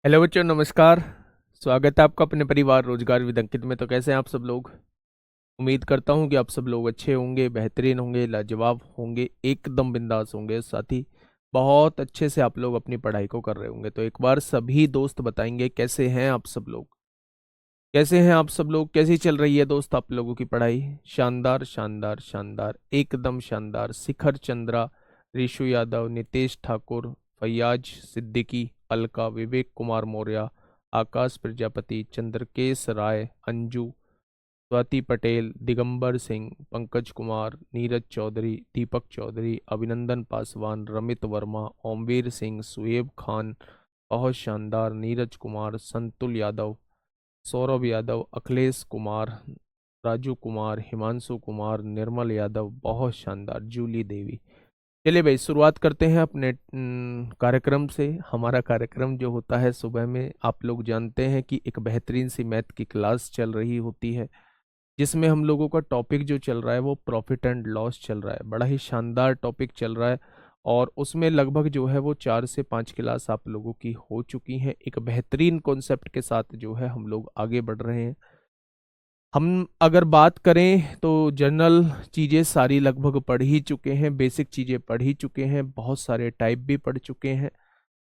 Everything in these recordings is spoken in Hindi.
हेलो बच्चों, नमस्कार। स्वागत है आपका अपने परिवार रोजगार विद अंकित में। तो कैसे हैं आप सब लोग? उम्मीद करता हूं कि आप सब लोग अच्छे होंगे, बेहतरीन होंगे, लाजवाब होंगे, एकदम बिंदास होंगे। साथ ही बहुत अच्छे से आप लोग अपनी पढ़ाई को कर रहे होंगे। तो एक बार सभी दोस्त बताएंगे कैसे हैं आप सब लोग? कैसे हैं आप सब लोग? कैसी चल रही है दोस्त आप लोगों की पढ़ाई? शानदार शानदार शानदार, एकदम शानदार। शिखर चंद्रा, ऋषु यादव, नितेश ठाकुर, फैयाज सिद्दीकी, अलका, विवेक कुमार मौर्य, आकाश प्रजापति, चंद्रकेश राय, अंजू, स्वाति पटेल, दिगंबर सिंह, पंकज कुमार, नीरज चौधरी, दीपक चौधरी, अभिनंदन पासवान, रमित वर्मा, ओमवीर सिंह, सुएब खान, बहुत शानदार, नीरज कुमार, संतुल यादव, सौरभ यादव, अखिलेश कुमार, राजू कुमार, हिमांशु कुमार, निर्मल यादव, बहुत शानदार, जूली देवी। चलिए भाई, शुरुआत करते हैं अपने कार्यक्रम से। हमारा कार्यक्रम जो होता है सुबह में, आप लोग जानते हैं कि एक बेहतरीन सी मैथ की क्लास चल रही होती है, जिसमें हम लोगों का टॉपिक जो चल रहा है वो प्रॉफिट एंड लॉस चल रहा है। बड़ा ही शानदार टॉपिक चल रहा है और उसमें लगभग जो है वो 4 से 5 क्लास आप लोगों की हो चुकी हैं। एक बेहतरीन कॉन्सेप्ट के साथ जो है हम लोग आगे बढ़ रहे हैं। हम अगर बात करें तो जनरल चीज़ें सारी लगभग पढ़ ही चुके हैं, बेसिक चीज़ें पढ़ ही चुके हैं, बहुत सारे टाइप भी पढ़ चुके हैं।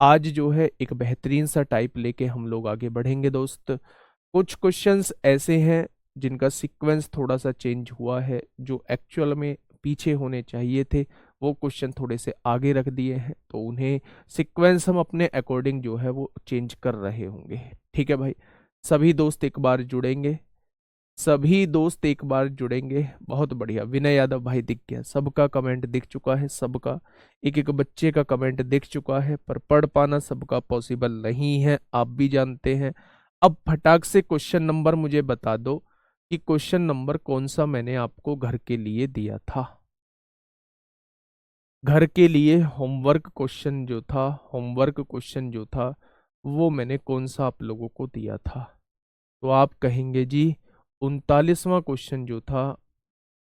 आज जो है एक बेहतरीन सा टाइप लेके हम लोग आगे बढ़ेंगे दोस्त। कुछ क्वेश्चंस ऐसे हैं जिनका सीक्वेंस थोड़ा सा चेंज हुआ है, जो एक्चुअल में पीछे होने चाहिए थे वो क्वेश्चन थोड़े से आगे रख दिए हैं, तो उन्हें सीक्वेंस हम अपने अकॉर्डिंग जो है वो चेंज कर रहे होंगे। ठीक है भाई, सभी दोस्त एक बार जुड़ेंगे, सभी दोस्त एक बार जुड़ेंगे। बहुत बढ़िया, विनय यादव भाई दिख गया, सबका कमेंट दिख चुका है, सबका एक एक बच्चे का कमेंट दिख चुका है, पर पढ़ पाना सबका पॉसिबल नहीं है, आप भी जानते हैं। अब फटाक से क्वेश्चन नंबर मुझे बता दो कि क्वेश्चन नंबर कौन सा मैंने आपको घर के लिए दिया था। घर के लिए होमवर्क क्वेश्चन जो था, होमवर्क क्वेश्चन जो था वो मैंने कौन सा आप लोगों को दिया था? तो आप कहेंगे जी 39वां क्वेश्चन जो था,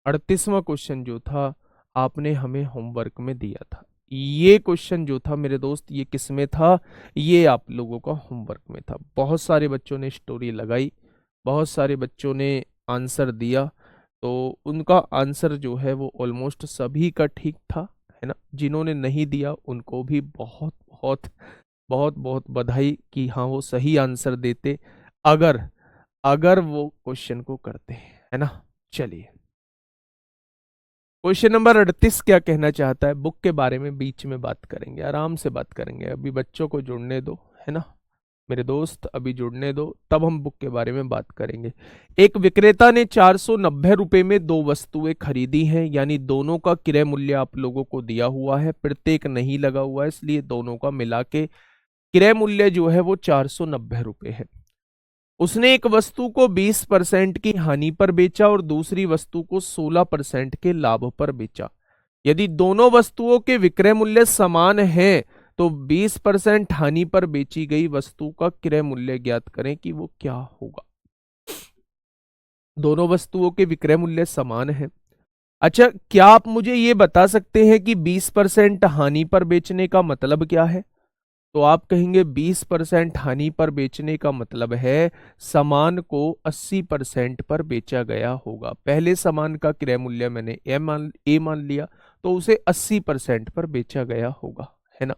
38वां क्वेश्चन जो था, आपने हमें होमवर्क में दिया था। ये क्वेश्चन जो था मेरे दोस्त, ये किस में था? ये आप लोगों का होमवर्क में था। बहुत सारे बच्चों ने स्टोरी लगाई, बहुत सारे बच्चों ने आंसर दिया, तो उनका आंसर जो है वो ऑलमोस्ट सभी का ठीक था, है ना। जिन्होंने नहीं दिया उनको भी बहुत बहुत बहुत बहुत बधाई कि हाँ वो सही आंसर देते, अगर अगर वो क्वेश्चन को करते हैं, है ना। चलिए, क्वेश्चन नंबर 38 क्या कहना चाहता है? बुक के बारे में बीच में बात करेंगे, आराम से बात करेंगे, अभी बच्चों को जुड़ने दो, है ना। मेरे दोस्त अभी जुड़ने दो, तब हम बुक के बारे में बात करेंगे। एक विक्रेता ने 490 रुपए में दो वस्तुएं खरीदी हैं, यानी दोनों का क्रय मूल्य आप लोगों को दिया हुआ है, प्रत्येक नहीं लगा हुआ है, इसलिए दोनों का मिला के क्रय मूल्य जो है वो 490 रुपए है। उसने एक वस्तु को 20% की हानि पर बेचा और दूसरी वस्तु को 16% के लाभ पर बेचा। यदि दोनों वस्तुओं के विक्रय मूल्य समान हैं, तो 20% हानि पर बेची गई वस्तु का क्रय मूल्य ज्ञात करें कि वो क्या होगा। दोनों वस्तुओं के विक्रय मूल्य समान है। अच्छा, क्या आप मुझे ये बता सकते हैं कि 20% हानि पर बेचने का मतलब क्या है? तो आप कहेंगे 20% हानि पर बेचने का मतलब है सामान को 80% पर बेचा गया होगा। पहले सामान का क्रय मूल्य मैंने ए मान लिया, तो उसे 80% पर बेचा गया होगा, है ना।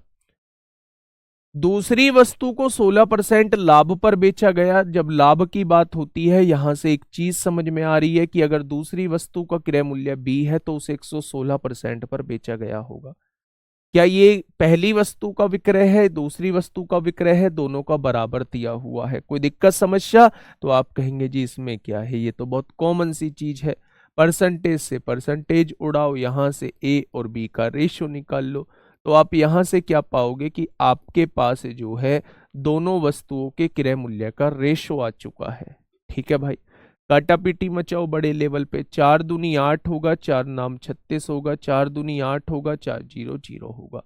दूसरी वस्तु को 16% लाभ पर बेचा गया। जब लाभ की बात होती है, यहां से एक चीज समझ में आ रही है कि अगर दूसरी वस्तु का क्रय मूल्य बी है तो उसे 116% पर बेचा गया होगा। क्या ये पहली वस्तु का विक्रय है, दूसरी वस्तु का विक्रय है, दोनों का बराबर दिया हुआ है? कोई दिक्कत समस्या? तो आप कहेंगे जी इसमें क्या है, ये तो बहुत कॉमन सी चीज है। परसेंटेज से परसेंटेज उड़ाओ, यहां से ए और बी का रेशियो निकाल लो, तो आप यहां से क्या पाओगे कि आपके पास जो है दोनों वस्तुओं के क्रय मूल्य का रेशियो आ चुका है। ठीक है भाई, काटा पीटी मचाओ बड़े लेवल पे। 4 दूनी 8 होगा, 4 नाम 36 होगा, 4 दूनी 8 होगा, 4 जीरो 0 होगा।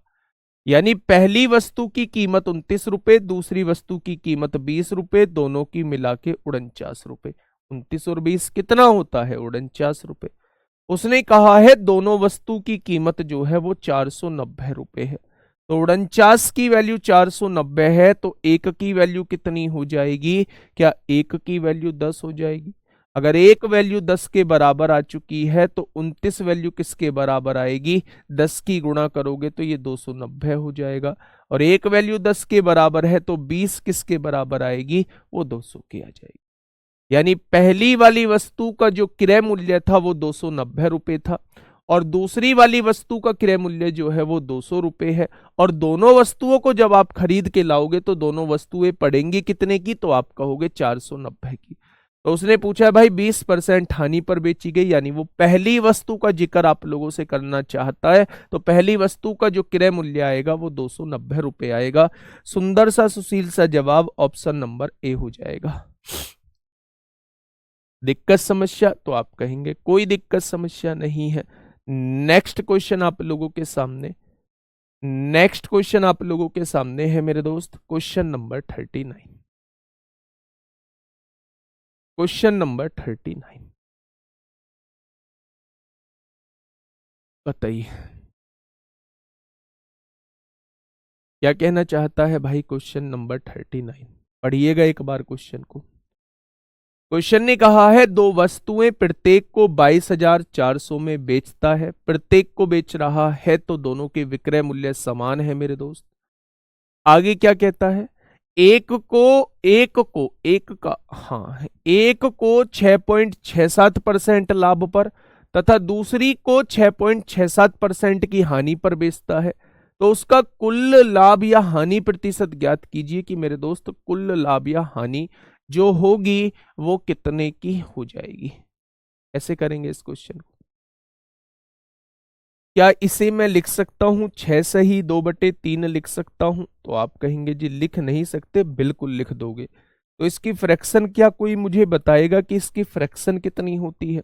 यानी पहली वस्तु की कीमत 29 रुपए, दूसरी वस्तु की कीमत 20 रुपए, दोनों की मिला के 49 रुपए। 29 और 20 कितना होता है? 49 रुपए। उसने कहा है दोनों वस्तु की कीमत जो है वो 490 रुपए है। तो 49 की वैल्यू 490 है, तो एक की वैल्यू कितनी हो जाएगी? क्या एक की वैल्यू 10 हो जाएगी? अगर एक वैल्यू 10 के बराबर आ चुकी है तो 29 वैल्यू किसके बराबर आएगी? 10 की गुणा करोगे तो ये 290 हो जाएगा। और एक वैल्यू 10 के बराबर है तो 20 किसके बराबर आएगी? वो 200 की आ जाएगी। यानी पहली वाली वस्तु का जो क्रय मूल्य था वो 290 रुपए था, और दूसरी वाली वस्तु का क्रय मूल्य जो है वो 200 रुपए है। और दोनों वस्तुओं को जब आप खरीद के लाओगे तो दोनों वस्तुएं पड़ेंगी कितने की? तो आप कहोगे 490 की। तो उसने पूछा भाई 20% हानि पर बेची गई, यानी वो पहली वस्तु का जिक्र आप लोगों से करना चाहता है। तो पहली वस्तु का जो क्रय मूल्य आएगा वो 290 रुपए आएगा। सुंदर सा सुशील सा जवाब ऑप्शन नंबर ए हो जाएगा। दिक्कत समस्या? तो आप कहेंगे कोई दिक्कत समस्या नहीं है। नेक्स्ट क्वेश्चन आप लोगों के सामने, नेक्स्ट क्वेश्चन आप लोगों के सामने है मेरे दोस्त, क्वेश्चन नंबर 39। क्वेश्चन नंबर 39 बताइए क्या कहना चाहता है भाई। क्वेश्चन नंबर 39 पढ़िएगा एक बार क्वेश्चन को। क्वेश्चन ने कहा है दो वस्तुएं प्रत्येक को 22,400 में बेचता है, प्रत्येक को बेच रहा है, तो दोनों के विक्रय मूल्य समान है मेरे दोस्त। आगे क्या कहता है? एक का, हाँ, एक को 6.67% लाभ पर तथा दूसरी को 6.67% की हानि पर बेचता है। तो उसका कुल लाभ या हानि प्रतिशत ज्ञात कीजिए कि मेरे दोस्त कुल लाभ या हानि जो होगी वो कितने की हो जाएगी। ऐसे करेंगे इस क्वेश्चन को। क्या इसे मैं लिख सकता हूं 6 सही 2/3 लिख सकता हूं? तो आप कहेंगे जी लिख नहीं सकते, बिल्कुल लिख दोगे। तो इसकी फ्रैक्शन क्या कोई मुझे बताएगा कि इसकी फ्रैक्शन कितनी होती है?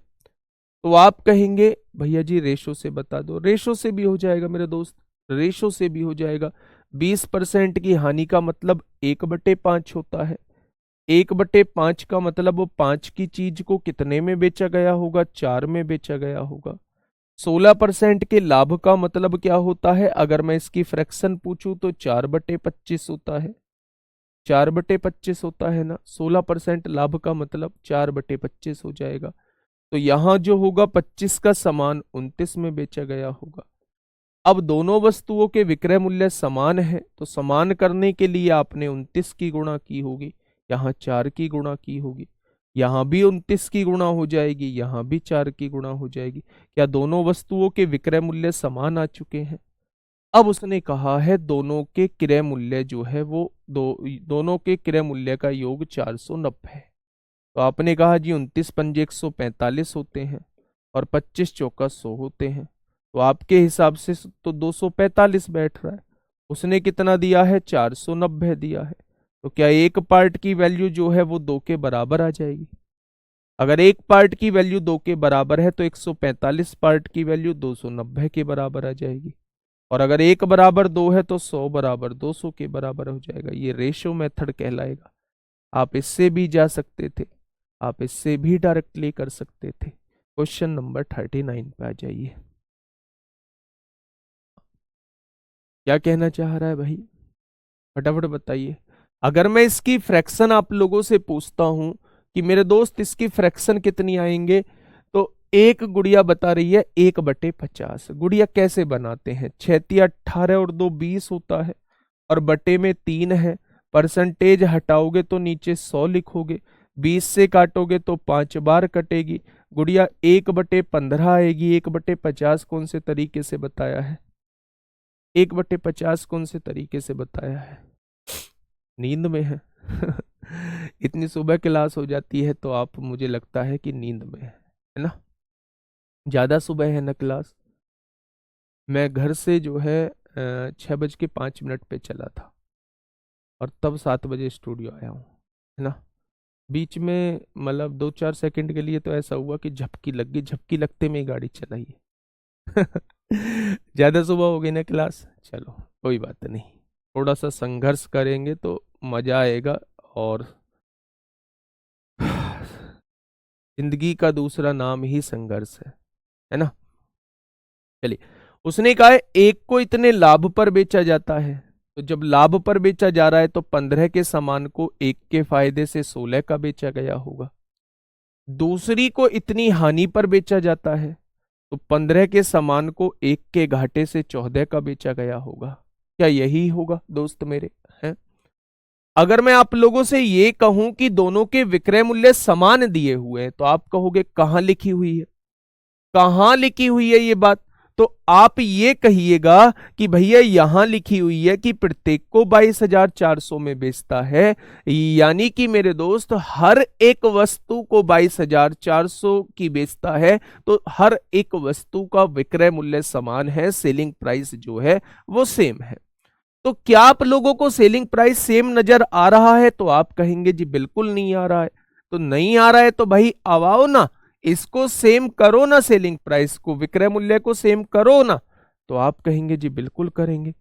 तो आप कहेंगे भैया जी रेशो से बता दो। रेशो से भी हो जाएगा मेरे दोस्त, रेशो से भी हो जाएगा। 20% की हानि का मतलब 1/5 होता है। 1/5 का मतलब वो 5 की चीज को कितने में बेचा गया होगा? 4 में बेचा गया होगा। 16% के लाभ का मतलब क्या होता है? अगर मैं इसकी फ्रैक्शन पूछूं तो 4/25 होता है। 4/25 होता है ना। 16% लाभ का मतलब 4/25 हो जाएगा। तो यहां जो होगा 25 का सामान 29 में बेचा गया होगा। अब दोनों वस्तुओं के विक्रय मूल्य समान है, तो समान करने के लिए आपने 29 की गुणा की होगी, यहाँ 4 की गुणा की होगी, यहाँ भी 29 की गुणा हो जाएगी, यहाँ भी 4 की गुणा हो जाएगी। क्या दोनों वस्तुओं के विक्रय मूल्य समान आ चुके हैं? अब उसने कहा है दोनों के क्रय मूल्य जो है वो दोनों के क्रय मूल्य का योग 490 है। तो आपने कहा जी 29 पंजे 145 होते हैं और 25 चौका 100 होते हैं। तो आपके हिसाब से तो 245 बैठ रहा है। उसने कितना दिया है? 490 दिया है। तो क्या एक पार्ट की वैल्यू जो है वो 2 के बराबर आ जाएगी? अगर एक पार्ट की वैल्यू 2 के बराबर है तो 145 पार्ट की वैल्यू 290 के बराबर आ जाएगी। और अगर एक बराबर 2 है तो 100 बराबर 200 के बराबर हो जाएगा। ये रेशो मेथड कहलाएगा। आप इससे भी जा सकते थे, आप इससे भी डायरेक्टली कर सकते थे। क्वेश्चन नंबर 39 पे आ जाइए। क्या कहना चाह रहा है भाई? फटाफट बताइए। अगर मैं इसकी फ्रैक्शन आप लोगों से पूछता हूं कि मेरे दोस्त इसकी फ्रैक्शन कितनी आएंगे, तो एक गुड़िया बता रही है 1/50। गुड़िया कैसे बनाते हैं? 6×18 और 2 20 होता है, और बटे में 3 है। परसेंटेज हटाओगे तो नीचे 100 लिखोगे, 20 से काटोगे तो 5 बार कटेगी। गुड़िया 1/15 आएगी। 1/50 कौन से तरीके से बताया है? 1/50 कौन से तरीके से बताया है? नींद में है। इतनी सुबह क्लास हो जाती है तो आप, मुझे लगता है कि नींद में है ना। ज्यादा सुबह है ना क्लास। मैं घर से जो है 6:05 पे चला था और तब 7 बजे स्टूडियो आया हूँ, है ना। बीच में मतलब 2-4 सेकंड के लिए तो ऐसा हुआ कि झपकी लग गई, झपकी लगते में ही गाड़ी चलाई है। ज्यादा सुबह हो गई ना क्लास। चलो कोई बात नहीं, थोड़ा सा संघर्ष करेंगे तो मजा आएगा। और जिंदगी का दूसरा नाम ही संघर्ष है ना। चलिए, उसने कहा है एक को इतने लाभ पर बेचा जाता है, तो जब लाभ पर बेचा जा रहा है तो 15 के सामान को एक के फायदे से 16 का बेचा गया होगा। दूसरी को इतनी हानि पर बेचा जाता है, तो 15 के सामान को एक के घाटे से 14 का बेचा गया होगा। क्या यही होगा दोस्त मेरे? हैं? अगर मैं आप लोगों से ये कहूं कि दोनों के विक्रय मूल्य समान दिए हुए हैं, तो आप कहोगे कहां लिखी हुई है, कहां लिखी हुई है ये बात? तो आप ये कहिएगा कि भैया यहां लिखी हुई है कि प्रत्येक को 22,400 में बेचता है, यानी कि मेरे दोस्त हर एक वस्तु को 22,400 की बेचता है, तो हर एक वस्तु का विक्रय मूल्य समान है, सेलिंग प्राइस जो है वो सेम है। तो क्या आप लोगों को सेलिंग प्राइस सेम नजर आ रहा है? तो आप कहेंगे जी बिल्कुल नहीं आ रहा है। तो नहीं आ रहा है तो भाई अब आओ ना, इसको सेम करो ना, सेलिंग प्राइस को, विक्रय मूल्य को सेम करो ना। तो आप कहेंगे जी बिल्कुल करेंगे।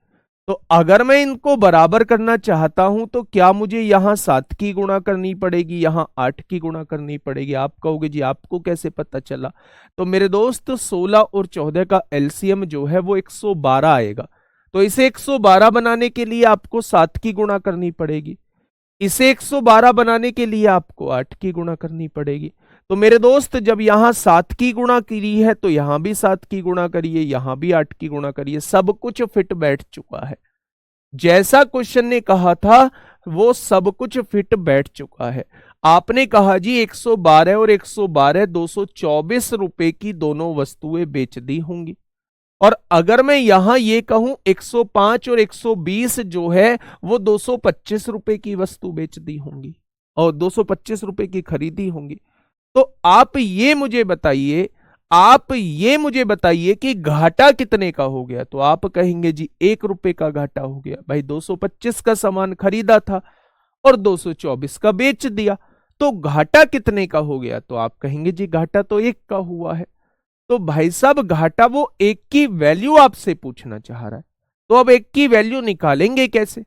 तो अगर मैं इनको बराबर करना चाहता हूं तो क्या मुझे यहां 7 की गुणा करनी पड़ेगी, यहां 8 की गुणा करनी पड़ेगी? आप कहोगे जी आपको कैसे पता चला? तो मेरे दोस्त 16 और 14 का एलसीएम जो है वो 112 आएगा। तो इसे 112 बनाने के लिए आपको 7 की गुणा करनी पड़ेगी, इसे 112 बनाने के लिए आपको 8 की गुणा करनी पड़ेगी। तो मेरे दोस्त जब यहां 7 की गुणा करी है तो यहां भी 7 की गुणा करिए, यहां भी 8 की गुणा करिए, सब कुछ फिट बैठ चुका है। जैसा क्वेश्चन ने कहा था वो सब कुछ फिट बैठ चुका है। आपने कहा जी 112 और 112 224 रुपए की दोनों वस्तुएं बेच दी होंगी। और अगर मैं यहां ये कहूं 105 और 120 जो है वो 225 रुपए की वस्तु बेच दी होंगी और 225 रुपए की खरीदी होंगी। तो आप ये मुझे बताइए, आप ये मुझे बताइए कि घाटा कितने का हो गया? तो आप कहेंगे जी 1 रुपए का घाटा हो गया। भाई 225 का सामान खरीदा था और 224 का बेच दिया, तो घाटा कितने का हो गया? तो आप कहेंगे जी घाटा तो 1 का हुआ है। तो भाई साहब घाटा वो 1 की वैल्यू आपसे पूछना चाह रहा है, तो अब 1 की वैल्यू निकालेंगे कैसे?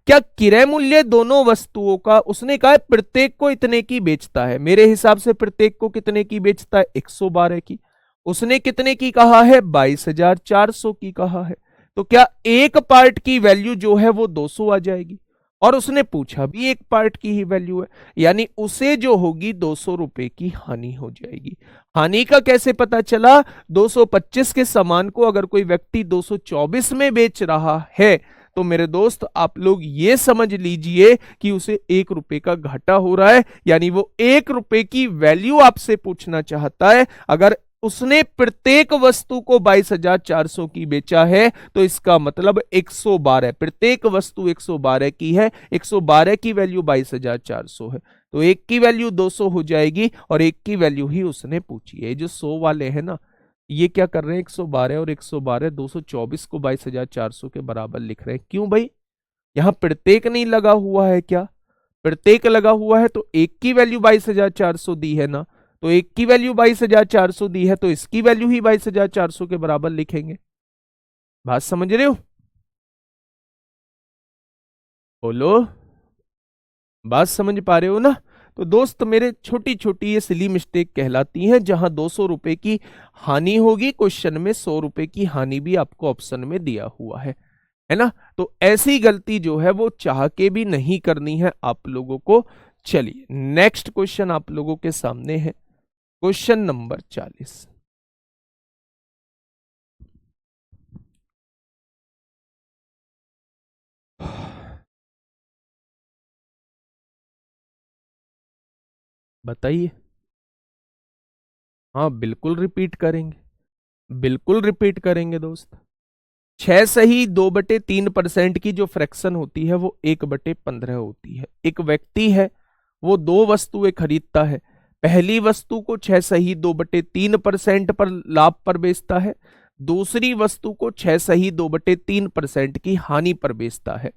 क्या क्रय मूल्य दोनों वस्तुओं का, उसने कहा है प्रत्येक को इतने की बेचता है, मेरे हिसाब से प्रत्येक को कितने की बेचता है? 112 की। उसने कितने की कहा है? 22,400 की कहा है। तो क्या एक पार्ट की वैल्यू जो है वो 200 आ जाएगी? और उसने पूछा भी एक पार्ट की ही वैल्यू है, यानी उसे जो होगी 200 रुपए की हानि हो जाएगी। हानि का कैसे पता चला? 225 के सामान को अगर कोई व्यक्ति 224 में बेच रहा है तो मेरे दोस्त आप लोग ये समझ लीजिए कि उसे 1 रुपए का घाटा हो रहा है, यानी वो 1 रुपए की वैल्यू आपसे पूछना चाहता है। अगर उसने प्रत्येक वस्तु को 22,400 की बेचा है तो इसका मतलब 112, प्रत्येक वस्तु 112 की है, 112 की वैल्यू 22,400 है, तो 1 की वैल्यू 200 हो जाएगी और 1 की वैल्यू ही उसने पूछी है। जो 100 वाले हैं ना, ये क्या कर रहे हैं? 112 और 112 224 को 22,400 के बराबर लिख रहे हैं। क्यों भाई? यहां प्रत्येक नहीं लगा हुआ है क्या? प्रत्येक लगा हुआ है तो 1 की वैल्यू 22,400 दी है ना, तो 1 की वैल्यू 22,400 दी है तो इसकी वैल्यू ही 22,400 के बराबर लिखेंगे। बात समझ रहे हो? बोलो, बात समझ पा रहे हो ना? तो दोस्त मेरे छोटी छोटी ये सिली मिस्टेक कहलाती हैं, जहां 200 रुपए की हानि होगी, क्वेश्चन में 100 रुपए की हानि भी आपको ऑप्शन में दिया हुआ है ना? तो ऐसी गलती जो है वो चाह के भी नहीं करनी है आप लोगों को। चलिए नेक्स्ट क्वेश्चन आप लोगों के सामने है, क्वेश्चन नंबर 40। बताइए। हाँ बिल्कुल रिपीट करेंगे, बिल्कुल रिपीट करेंगे दोस्त। 6 सही 2/3% की जो फ्रैक्शन होती है वो 1/15 होती है। एक व्यक्ति है, वो दो वस्तुएं खरीदता है, पहली वस्तु को 6 सही 2/3% पर लाभ पर बेचता है, दूसरी वस्तु को 6 सही 2/3% की हानि पर बेचता है।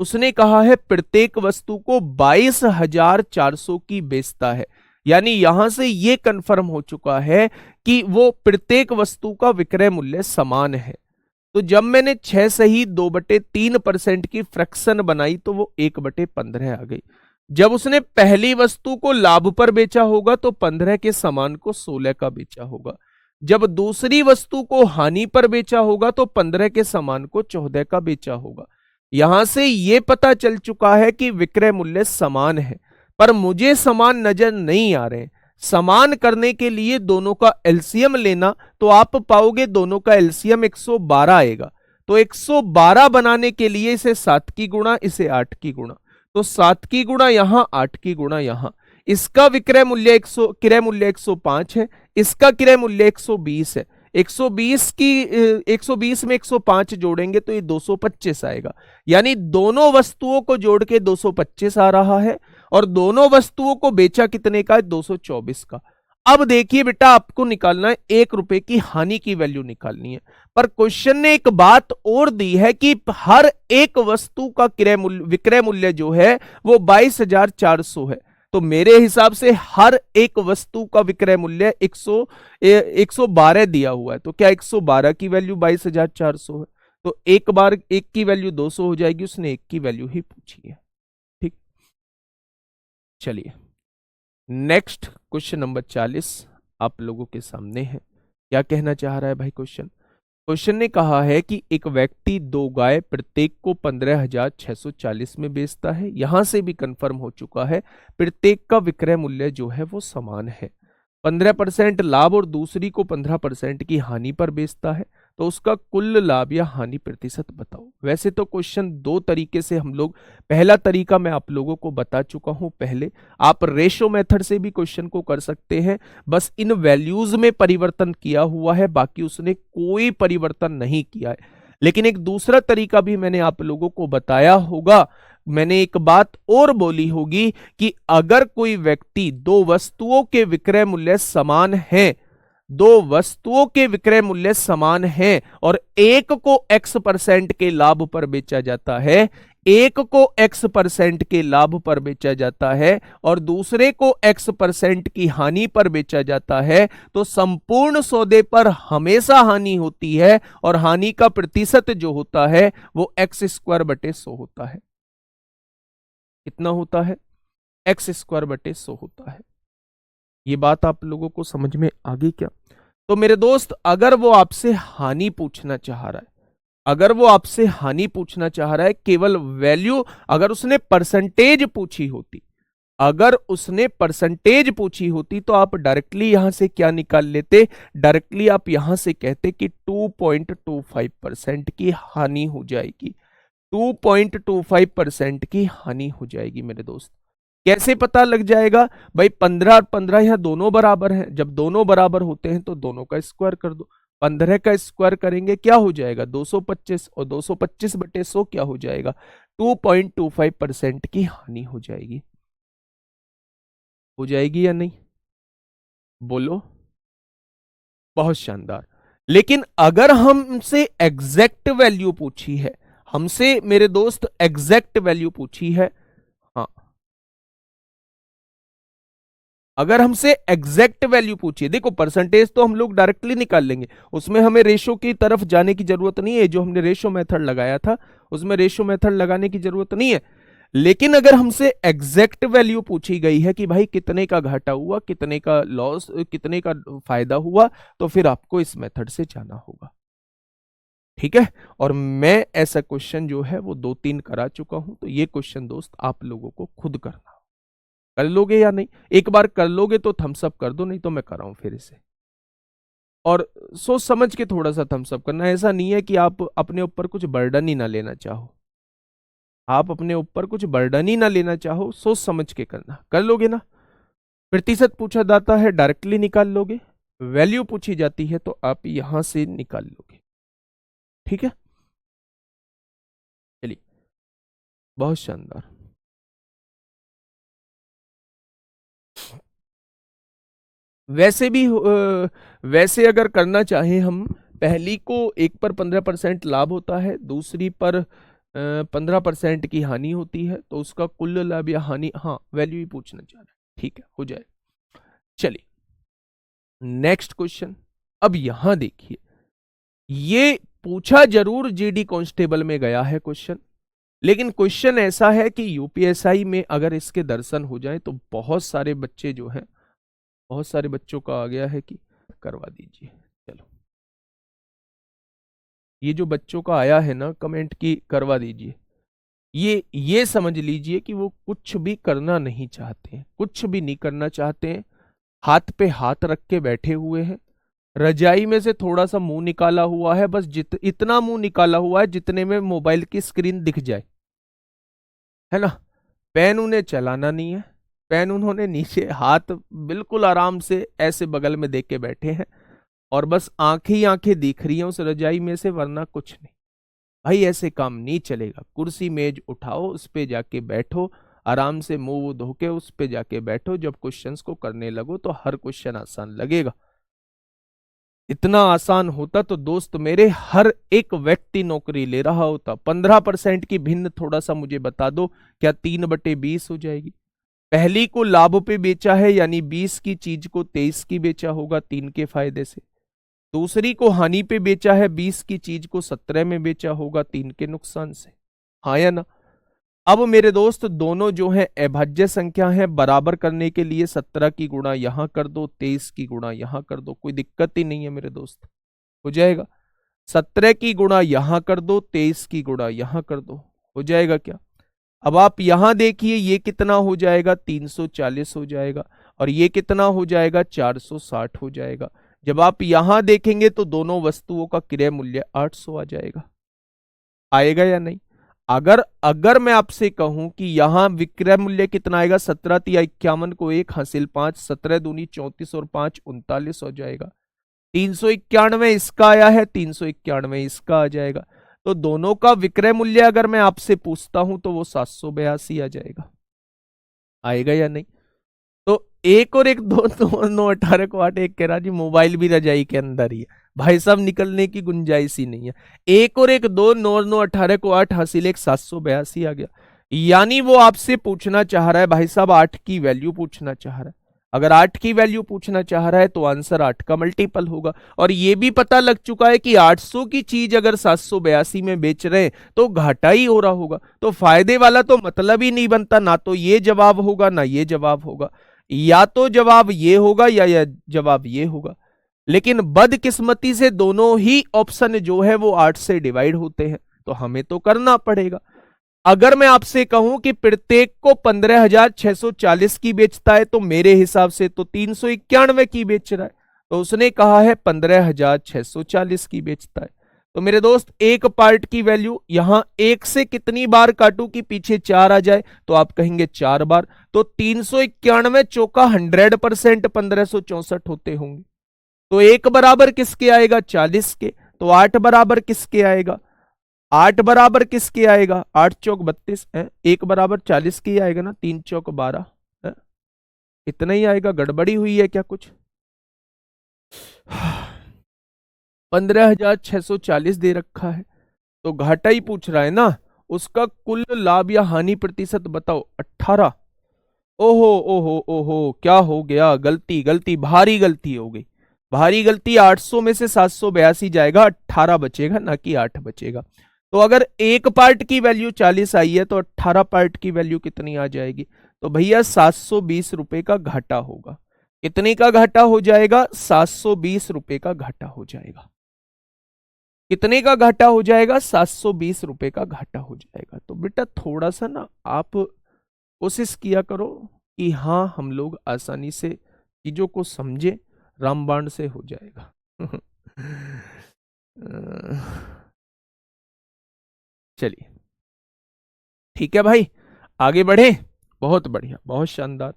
उसने कहा है प्रत्येक वस्तु को 22,400 की बेचता है, यानी यहां से यह कंफर्म हो चुका है कि वो प्रत्येक वस्तु का विक्रय मूल्य समान है। तो जब मैंने 6 सही 2/3% की फ्रैक्शन बनाई तो वो 1/15 आ गई। जब उसने पहली वस्तु को लाभ पर बेचा होगा तो 15 के सामान को 16 का बेचा होगा। जब दूसरी वस्तु को हानि पर बेचा होगा तो 15 के सामान को 14 का बेचा होगा। यहां से यह पता चल चुका है कि विक्रय मूल्य समान है, पर मुझे समान नजर नहीं आ रहे। समान करने के लिए दोनों का एलसीएम लेना, तो आप पाओगे दोनों का एलसीएम 112 आएगा। तो 112 बनाने के लिए इसे 7 की गुणा, इसे 8 की गुणा, तो 7 की गुणा यहां, 8 की गुणा यहां। इसका विक्रय मूल्य क्रय मूल्य 105 है, इसका क्रय मूल्य 120 है। 120 में 105 जोड़ेंगे तो ये 225 आएगा। यानी दोनों वस्तुओं को जोड़ के 225 आ रहा है, और दोनों वस्तुओं को बेचा कितने का? 224 का। अब देखिए बेटा, आपको निकालना है 1 रुपए की हानि की वैल्यू निकालनी है, पर क्वेश्चन ने एक बात और दी है कि हर एक वस्तु का विक्रय मूल्य जो है वो 22,400 है। तो मेरे हिसाब से हर एक वस्तु का विक्रय मूल्य 112 दिया हुआ है, तो क्या 112 की वैल्यू 22,400 है? तो एक बार एक की वैल्यू 200 हो जाएगी, उसने एक की वैल्यू ही पूछी है। ठीक, चलिए नेक्स्ट क्वेश्चन नंबर 40 आप लोगों के सामने है। क्या कहना चाह रहा है भाई क्वेश्चन ने कहा है कि एक व्यक्ति 2 गाय प्रत्येक को 15,640 में बेचता है। यहां से भी कंफर्म हो चुका है प्रत्येक का विक्रय मूल्य जो है वो समान है। 15% लाभ और दूसरी को 15% की हानि पर बेचता है, तो उसका कुल लाभ या हानि प्रतिशत बताओ। वैसे तो क्वेश्चन 2 तरीके से हम लोग, पहला तरीका मैं आप लोगों को बता चुका हूं पहले, आप रेशो मेथड से भी क्वेश्चन को कर सकते हैं, बस इन वैल्यूज में परिवर्तन किया हुआ है, बाकी उसने कोई परिवर्तन नहीं किया है। लेकिन एक दूसरा तरीका भी मैंने आप लोगों को बताया होगा। मैंने एक बात और बोली होगी कि अगर कोई व्यक्ति 2 वस्तुओं के विक्रय मूल्य समान हैं, 2 वस्तुओं के विक्रय मूल्य समान हैं और एक को x% के लाभ पर बेचा जाता है, एक को x% के लाभ पर बेचा जाता है और दूसरे को x% की हानि पर बेचा जाता है, तो संपूर्ण सौदे पर हमेशा हानि होती है और हानि का प्रतिशत जो होता है वो x²/100 होता है। कितना होता है? x²/100 होता है। ये बात आप लोगों को समझ में आ गई क्या? तो मेरे दोस्त, अगर वो आपसे हानि पूछना चाह रहा है, अगर वो आपसे हानि पूछना चाह रहा है, केवल वैल्यू, अगर उसने परसेंटेज पूछी होती, अगर उसने परसेंटेज पूछी होती तो आप डायरेक्टली यहां से क्या निकाल लेते? डायरेक्टली आप यहां से कहते कि 2.25% की हानि हो जाएगी, 2.25% की हानि हो जाएगी। मेरे दोस्त, कैसे पता लग जाएगा भाई? 15 और 15 यहां दोनों बराबर हैं, जब दोनों बराबर होते हैं तो दोनों का स्क्वायर कर दो। 15 का स्क्वायर करेंगे क्या हो जाएगा? 225, और 225/100 क्या हो जाएगा? 2.25% की हानि हो जाएगी। हो जाएगी या नहीं? बोलो। बहुत शानदार। लेकिन अगर हमसे एग्जैक्ट वैल्यू पूछी है, हमसे मेरे दोस्त एग्जैक्ट वैल्यू पूछी है, हाँ, अगर हमसे एग्जैक्ट वैल्यू पूछिए, देखो परसेंटेज तो हम लोग डायरेक्टली निकाल लेंगे, उसमें हमें रेशो की तरफ जाने की जरूरत नहीं है। जो हमने रेशो मेथड लगाया था उसमें रेशो मेथड लगाने की जरूरत नहीं है। लेकिन अगर हमसे एग्जैक्ट वैल्यू पूछी गई है कि भाई कितने का घाटा हुआ, कितने का लॉस, कितने का फायदा हुआ, तो फिर आपको इस मेथड से जाना होगा। ठीक है, और मैं ऐसा क्वेश्चन जो है वो 2-3 करा चुका हूं, तो ये क्वेश्चन दोस्त आप लोगों को खुद करना। कर लोगे या नहीं? एक बार कर लोगे तो थम्स अप कर दो, नहीं तो मैं कराऊं फिर इसे। और सोच समझ के थोड़ा सा थम्स अप करना। ऐसा नहीं है कि आप अपने ऊपर कुछ बर्डन ही ना लेना चाहो, आप अपने ऊपर कुछ बर्डन ही ना लेना चाहो, सोच समझ के करना। कर लोगे ना? प्रतिशत पूछा जाता है डायरेक्टली निकाल लोगे, वैल्यू पूछी जाती है तो आप यहां से निकाल लोगे। ठीक है, चलिए, बहुत शानदार। वैसे भी वैसे अगर करना चाहें हम, पहली को एक पर 15% लाभ होता है, दूसरी पर 15% की हानि होती है, तो उसका कुल लाभ या हानि, हाँ वैल्यू ही पूछना चाह रहा है। ठीक है, हो जाए। चलिए नेक्स्ट क्वेश्चन। अब यहां देखिए, ये पूछा जरूर जीडी कांस्टेबल में गया है क्वेश्चन, लेकिन क्वेश्चन ऐसा है कि यूपीएसआई में अगर इसके दर्शन हो जाए तो बहुत सारे बच्चे जो हैं, बहुत सारे बच्चों का आ गया है कि करवा दीजिए। चलो, ये जो बच्चों का आया है ना कमेंट की करवा दीजिए। ये समझ लीजिए कि वो कुछ भी करना नहीं चाहते हैं, कुछ भी नहीं करना चाहते हैं, हाथ पे हाथ रख के बैठे हुए हैं, रजाई में से थोड़ा सा मुंह निकाला हुआ है, बस इतना मुंह निकाला हुआ है जितने में मोबाइल की स्क्रीन दिख जाए, है ना। पेन उन्हें चलाना नहीं है, पेन उन्होंने नीचे हाथ बिल्कुल आराम से ऐसे बगल में देख के बैठे हैं, और बस आंखें ही आंखें दिख रही हैं उस रजाई में से, वरना कुछ नहीं। भाई ऐसे काम नहीं चलेगा। कुर्सी मेज उठाओ, उस पे जाके बैठो, आराम से मुंह वूह धो के उस पे जाके बैठो। जब क्वेश्चंस को करने लगो तो हर क्वेश्चन आसान लगेगा। इतना आसान होता तो दोस्त मेरे हर एक व्यक्ति नौकरी ले रहा होता। 15% की भिन्न थोड़ा सा मुझे बता दो, क्या 3/20 हो जाएगी? पहली को लाभ पे बेचा है, यानी 20 की चीज को 23 की बेचा होगा 3 के फायदे से। दूसरी को हानि पे बेचा है, 20 की चीज को 17 में बेचा होगा 3 के नुकसान से। हाँ या ना? अब मेरे दोस्त दोनों जो है अभाज्य संख्या है, बराबर करने के लिए 17 की गुणा यहां कर दो, 23 की गुणा यहां कर दो, कोई दिक्कत ही नहीं है मेरे दोस्त, हो जाएगा। 17 की गुणा यहां कर दो, 23 की गुणा यहां कर दो, हो जाएगा क्या? अब आप यहां देखिए, ये कितना हो जाएगा? 340 हो जाएगा, और ये कितना हो जाएगा? 460 हो जाएगा। जब आप यहां देखेंगे तो दोनों वस्तुओं का क्रय मूल्य 800 आ जाएगा। आएगा या नहीं? अगर अगर मैं आपसे कहूं कि यहां विक्रय मूल्य कितना आएगा? 17×51 को 1 हासिल 5, 17 दूनी 34 और 5 39 हो जाएगा। 391 इसका आया है, 391 इसका आ जाएगा। तो दोनों का विक्रय मूल्य अगर मैं आपसे पूछता हूं तो वो 782 आ जाएगा। आएगा या नहीं? तो एक और एक दो, 2 9 18 को 8, एक कह रहा जी मोबाइल भी रजाई के अंदर ही है। भाई साहब निकलने की गुंजाइश ही नहीं है। एक और एक 2 9 9 18 को 8 हासिल 1 782 आ गया। यानी वो आपसे पूछना चाह रहा है भाई साहब 8 की वैल्यू पूछना चाह रहा है। अगर 8 की वैल्यू पूछना चाह रहा है तो आंसर 8 का मल्टीपल होगा। और ये भी पता लग चुका है कि 800 की चीज अगर 782 में बेच रहे हैं तो घाटा ही हो रहा होगा। तो फायदे वाला तो मतलब ही नहीं बनता। ना तो ये जवाब होगा ना ये जवाब होगा, या तो जवाब ये होगा या जवाब ये होगा। लेकिन बदकिस्मती से दोनों ही ऑप्शन जो है वो 8 से डिवाइड होते हैं, तो हमें तो करना पड़ेगा। अगर मैं आपसे कहूं कि प्रत्येक को 15,640 की बेचता है तो मेरे हिसाब से तो 391 की बेच रहा है, तो उसने कहा है 15,640 की बेचता है। तो मेरे दोस्त एक पार्ट की वैल्यू यहां एक से कितनी बार काटू कि पीछे 4 आ जाए? तो आप कहेंगे 4 बार। तो 391 चौका 100% 1564 होते होंगे। तो एक बराबर किसके आएगा? 40 के। तो 8 बराबर किसके आएगा? 8 बराबर किसके आएगा? 8 चौक 32 है, 1 बराबर 40 के आएगा ना, 3 चौक 12 है? इतना ही आएगा। गड़बड़ी हुई है क्या कुछ? 15,640 दे रखा है, तो घाटा ही पूछ रहा है ना। उसका कुल लाभ या हानि प्रतिशत बताओ। 18। ओहो ओहो ओहो, क्या हो गया? गलती गलती, भारी गलती हो गई, भारी गलती। 800 में से 782 जाएगा, 18 बचेगा ना कि 8 बचेगा। तो अगर एक पार्ट की वैल्यू 40 आई है तो 18 पार्ट की वैल्यू कितनी आ जाएगी? तो भैया 720 रुपए का घाटा होगा। कितने का घाटा हो जाएगा? 720 रुपए का घाटा हो जाएगा। कितने का घाटा हो जाएगा? 720 रुपए का घाटा हो जाएगा। तो बेटा थोड़ा सा ना आप कोशिश किया करो कि हाँ हम लोग आसानी से चीजों को समझे, रामबाण से हो जाएगा। चलिए ठीक है भाई, आगे बढ़े। बहुत बढ़िया, बहुत शानदार।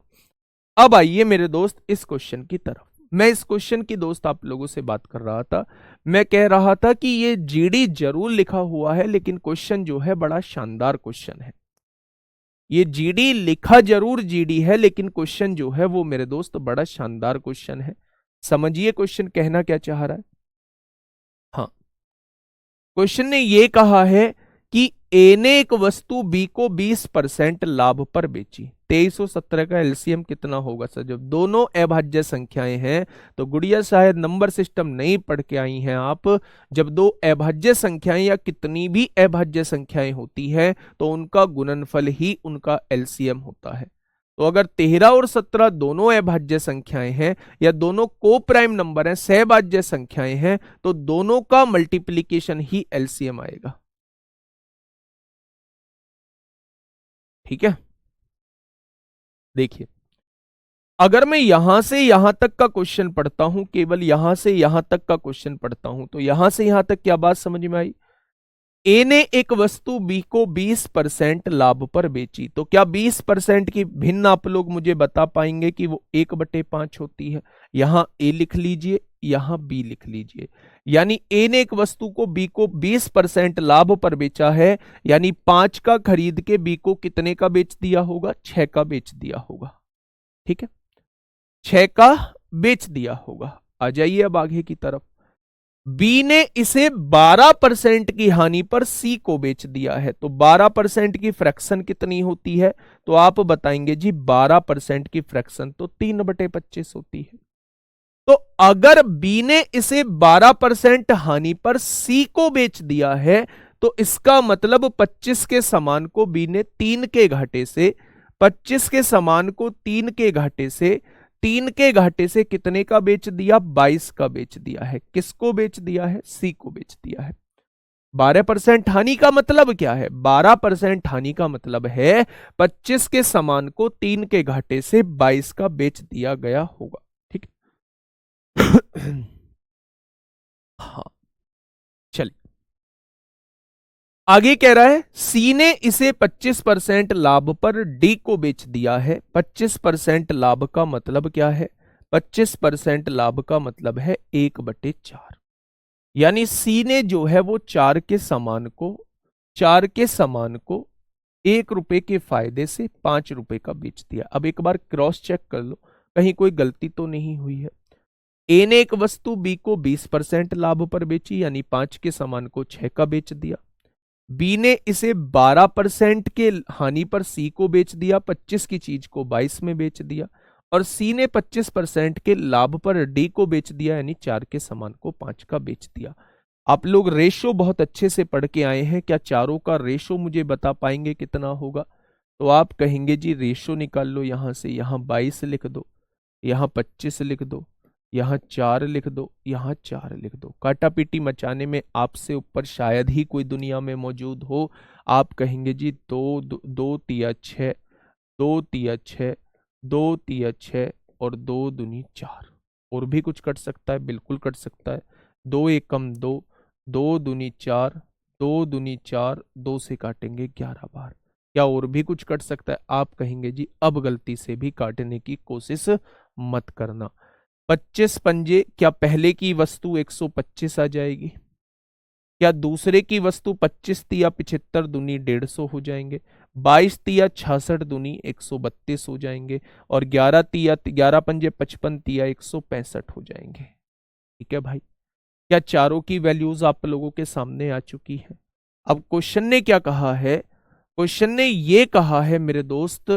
अब आइए मेरे दोस्त इस क्वेश्चन की तरफ। मैं इस क्वेश्चन की दोस्त आप लोगों से बात कर रहा था। मैं कह रहा था कि ये जीडी जरूर लिखा हुआ है, लेकिन क्वेश्चन जो है बड़ा शानदार क्वेश्चन है। ये जीडी लिखा जरूर जीडी है, लेकिन क्वेश्चन जो है वो मेरे दोस्त बड़ा शानदार क्वेश्चन है। समझिए क्वेश्चन कहना क्या चाह रहा है। हाँ, क्वेश्चन ने ये कहा है कि ए ने एक वस्तु बी को 20% लाभ पर बेची। 2317 का एलसीएम कितना होगा सर? जब दोनों अभाज्य संख्याएं हैं तो गुड़िया शायद नंबर सिस्टम नहीं पढ़ के आई हैं आप। जब दो अभाज्य संख्याएं या कितनी भी अभाज्य संख्याएं होती हैं तो उनका गुणनफल ही उनका एलसीएम होता है। तो अगर 13 और 17 दोनों अभाज्य संख्याएं हैं या दोनों को प्राइम नंबर हैं, सहभाज्य संख्याएं हैं, तो दोनों का मल्टीप्लीकेशन ही एलसीएम आएगा। ठीक है, देखिए अगर मैं यहां से यहां तक का क्वेश्चन पढ़ता हूं, केवल यहां से यहां तक का क्वेश्चन पढ़ता हूं, तो यहां से यहां तक क्या बात समझ में आई? ए ने एक वस्तु बी को 20% लाभ पर बेची, तो क्या 20% की भिन्न आप लोग मुझे बता पाएंगे कि वो 1/5 होती है? यहां ए लिख लीजिए, यहां बी लिख लीजिए। यानी ए ने एक वस्तु को बी को 20% लाभ पर बेचा है, यानी 5 का खरीद के बी को कितने का बेच दिया होगा? 6 का बेच दिया होगा। ठीक है, 6 का बेच दिया होगा। आ जाइए अब आगे की तरफ। बी ने इसे 12% की हानि पर सी को बेच दिया है, तो 12% की फ्रैक्शन कितनी होती है? तो आप बताएंगे जी 12% की फ्रैक्शन तो 3/25 होती है। तो अगर बी ने इसे 12% हानि पर सी को बेच दिया है, तो इसका मतलब 25 के समान को बी ने 3 के घाटे से, 25 के समान को 3 के घाटे से, 3 के घाटे से कितने का बेच दिया? 22 का बेच दिया है। किसको बेच दिया है? सी को बेच दिया है। 12% हानि का मतलब क्या है? 12% हानि का मतलब है 25 के समान को 3 के घाटे से 22 का बेच दिया गया होगा। ठीक है। हाँ, चलिए आगे कह रहा है सी ने इसे 25% लाभ पर डी को बेच दिया है। 25% लाभ का मतलब क्या है? 25% लाभ का मतलब है 1/4। यानी सी ने जो है वो 4 के समान को 1 रुपए के फायदे से 5 रुपए का बेच दिया। अब एक बार क्रॉस चेक कर लो, कहीं कोई गलती तो नहीं हुई है। ए ने एक वस्तु बी को 20% लाभ पर बेची, यानी 5 के समान को 6 का बेच दिया। बी ने इसे 12% के हानि पर सी को बेच दिया, 25 की चीज को 22 में बेच दिया। और सी ने 25% के लाभ पर डी को बेच दिया, यानी 4 के समान को 5 का बेच दिया। आप लोग रेशो बहुत अच्छे से पढ़ के आए हैं, क्या चारों का रेशो मुझे बता पाएंगे कितना होगा? तो आप कहेंगे जी रेशो निकाल लो, यहां से यहां 22 लिख दो, यहां 25 लिख दो, यहां 4 लिख दो, यहां 4 लिख दो। काटापीटी मचाने में आपसे ऊपर शायद ही कोई दुनिया में मौजूद हो। आप कहेंगे जी 2 3 6, 2 3 6, 2 3 6 और 2 दूनी 4। और भी कुछ कट सकता है? बिल्कुल कट सकता है। 2 एकम 2, 2 दूनी 4, 2 दूनी 4, 2 से काटेंगे 11 बार। क्या और भी कुछ कट सकता है? आप कहेंगे जी अब गलती से भी काटने की कोशिश मत करना। 25 पंजे, क्या पहले की वस्तु 125 आ जाएगी? क्या दूसरे की वस्तु 25 तिया 75 दूनी 150 हो जाएंगे? 22 तिया 66 दूनी 132 हो जाएंगे। और 11 पंजे 55 तिया 165 हो जाएंगे। ठीक है भाई, क्या चारों की वैल्यूज आप लोगों के सामने आ चुकी है? अब क्वेश्चन ने क्या कहा है? क्वेश्चन ने ये कहा है मेरे दोस्त,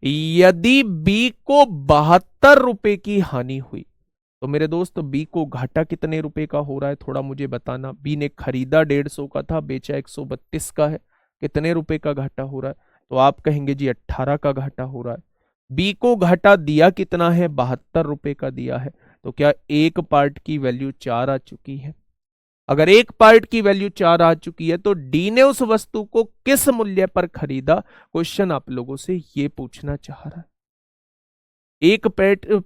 यदि बी को 72 रुपए की हानि हुई, तो मेरे दोस्त बी को घाटा कितने रुपए का हो रहा है थोड़ा मुझे बताना। बी ने खरीदा 150 का था, बेचा 132 का है, कितने रुपए का घाटा हो रहा है? तो आप कहेंगे जी 18 का घाटा हो रहा है। बी को घाटा दिया कितना है? 72 रुपए का दिया है। तो क्या एक पार्ट की वैल्यू 4 आ चुकी है? अगर एक पार्ट की वैल्यू 4 आ चुकी है तो डी ने उस वस्तु को किस मूल्य पर खरीदा? क्वेश्चन आप लोगों से ये पूछना चाह रहा है। एक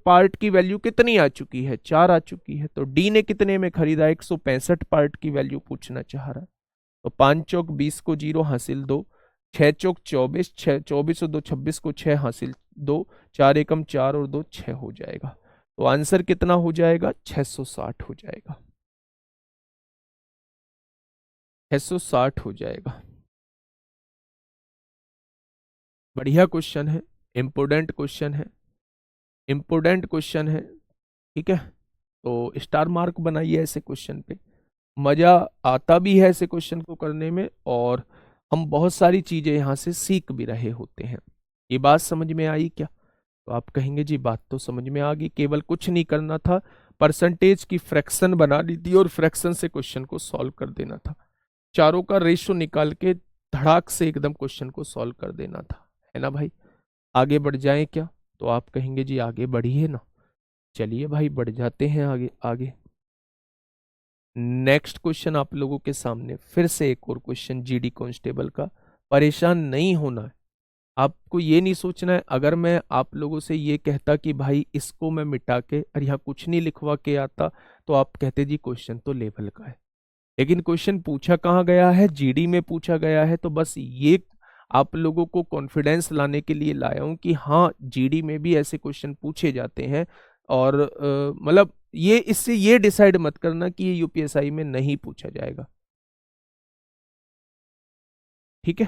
पार्ट की वैल्यू कितनी आ चुकी है? 4 आ चुकी है। तो डी ने कितने में खरीदा? 165 पार्ट की वैल्यू पूछना चाह रहा है। तो 5 चौक 20 को 0 हासिल 2, 6 चौक 24, 24 और 2 26 को 6 हासिल 2, 4 एकम 4 और 2 6 हो जाएगा। तो आंसर कितना हो जाएगा? 660 हो जाएगा। 660 हो जाएगा। बढ़िया क्वेश्चन है, इंपोर्टेंट क्वेश्चन है, इंपोर्टेंट क्वेश्चन है। ठीक है, तो स्टार मार्क बनाइए ऐसे क्वेश्चन पे। मजा आता भी है ऐसे क्वेश्चन को करने में, और हम बहुत सारी चीजें यहाँ से सीख भी रहे होते हैं। ये बात समझ में आई क्या? तो आप कहेंगे जी बात तो समझ में आ गई, केवल कुछ नहीं करना था, परसेंटेज की फ्रैक्शन बनानी थी और फ्रैक्शन से क्वेश्चन को सॉल्व कर देना था। चारों का रेशो निकाल के धड़ाक से एकदम क्वेश्चन को सॉल्व कर देना था, है ना भाई? आगे बढ़ जाएं क्या? तो आप कहेंगे जी आगे बढ़िए ना। चलिए भाई बढ़ जाते हैं आगे आगे। नेक्स्ट क्वेश्चन आप लोगों के सामने फिर से एक और क्वेश्चन जीडी कांस्टेबल का। परेशान नहीं होना है, आपको ये नहीं सोचना है। अगर मैं आप लोगों से ये कहता कि भाई इसको मैं मिटा के और यहाँ कुछ नहीं लिखवा के आता, तो आप कहते जी क्वेश्चन तो लेवल का है। लेकिन क्वेश्चन पूछा कहाँ गया है? जीडी में पूछा गया है। तो बस ये आप लोगों को कॉन्फिडेंस लाने के लिए लाया हूं कि हाँ जीडी में भी ऐसे क्वेश्चन पूछे जाते हैं। और मतलब ये इससे ये डिसाइड मत करना कि ये यूपीएसआई में नहीं पूछा जाएगा। ठीक है,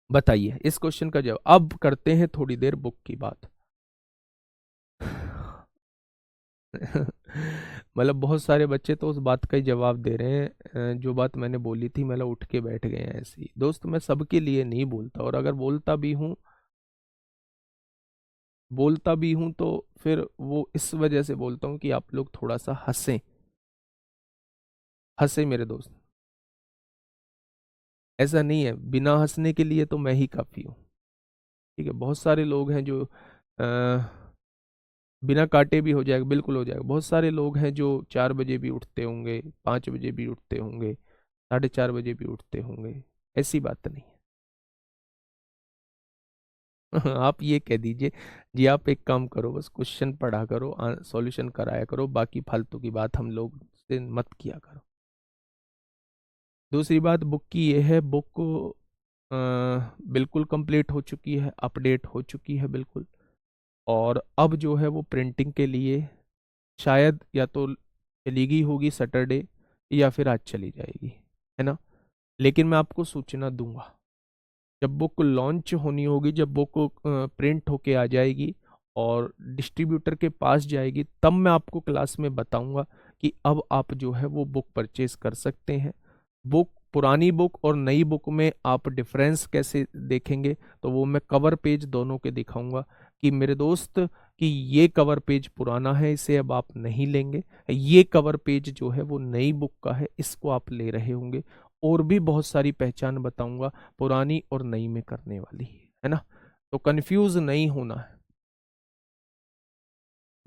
बताइए इस क्वेश्चन का जवाब। अब करते हैं थोड़ी देर बुक की बात। मतलब बहुत सारे बच्चे तो उस बात का ही जवाब दे रहे हैं जो बात मैंने बोली थी, मतलब उठ के बैठ गए हैं ऐसे ही। दोस्त मैं सबके लिए नहीं बोलता, और अगर बोलता भी हूँ तो फिर वो इस वजह से बोलता हूँ कि आप लोग थोड़ा सा हंसें। हंसे मेरे दोस्त, ऐसा नहीं है, बिना हंसने के लिए तो मैं ही काफी हूँ। ठीक है, बहुत सारे लोग हैं जो बिना काटे भी हो जाएगा, बिल्कुल हो जाएगा। बहुत सारे लोग हैं जो 4 बजे भी उठते होंगे, 5 बजे भी उठते होंगे, 4:30 बजे भी उठते होंगे। ऐसी बात नहीं है। आप ये कह दीजिए जी आप एक काम करो, बस क्वेश्चन पढ़ा करो, सॉल्यूशन कराया करो, बाकी फालतू की बात हम लोग से मत किया करो। दूसरी बात बुक की ये है, बुक बिल्कुल कंप्लीट हो चुकी है, अपडेट हो चुकी है बिल्कुल। और अब जो है वो प्रिंटिंग के लिए शायद या तो चली गई होगी सैटरडे, या फिर आज चली जाएगी, है ना। लेकिन मैं आपको सूचना दूंगा जब बुक लॉन्च होनी होगी, जब बुक प्रिंट होके आ जाएगी और डिस्ट्रीब्यूटर के पास जाएगी, तब मैं आपको क्लास में बताऊंगा कि अब आप जो है वो बुक परचेज कर सकते हैं। बुक, पुरानी बुक और नई बुक में आप डिफरेंस कैसे देखेंगे, तो वो मैं कवर पेज दोनों के दिखाऊंगा कि मेरे दोस्त कि ये कवर पेज पुराना है, इसे अब आप नहीं लेंगे। ये कवर पेज जो है वो नई बुक का है, इसको आप ले रहे होंगे। और भी बहुत सारी पहचान बताऊंगा पुरानी और नई में करने वाली, है ना। तो कंफ्यूज नहीं होना है।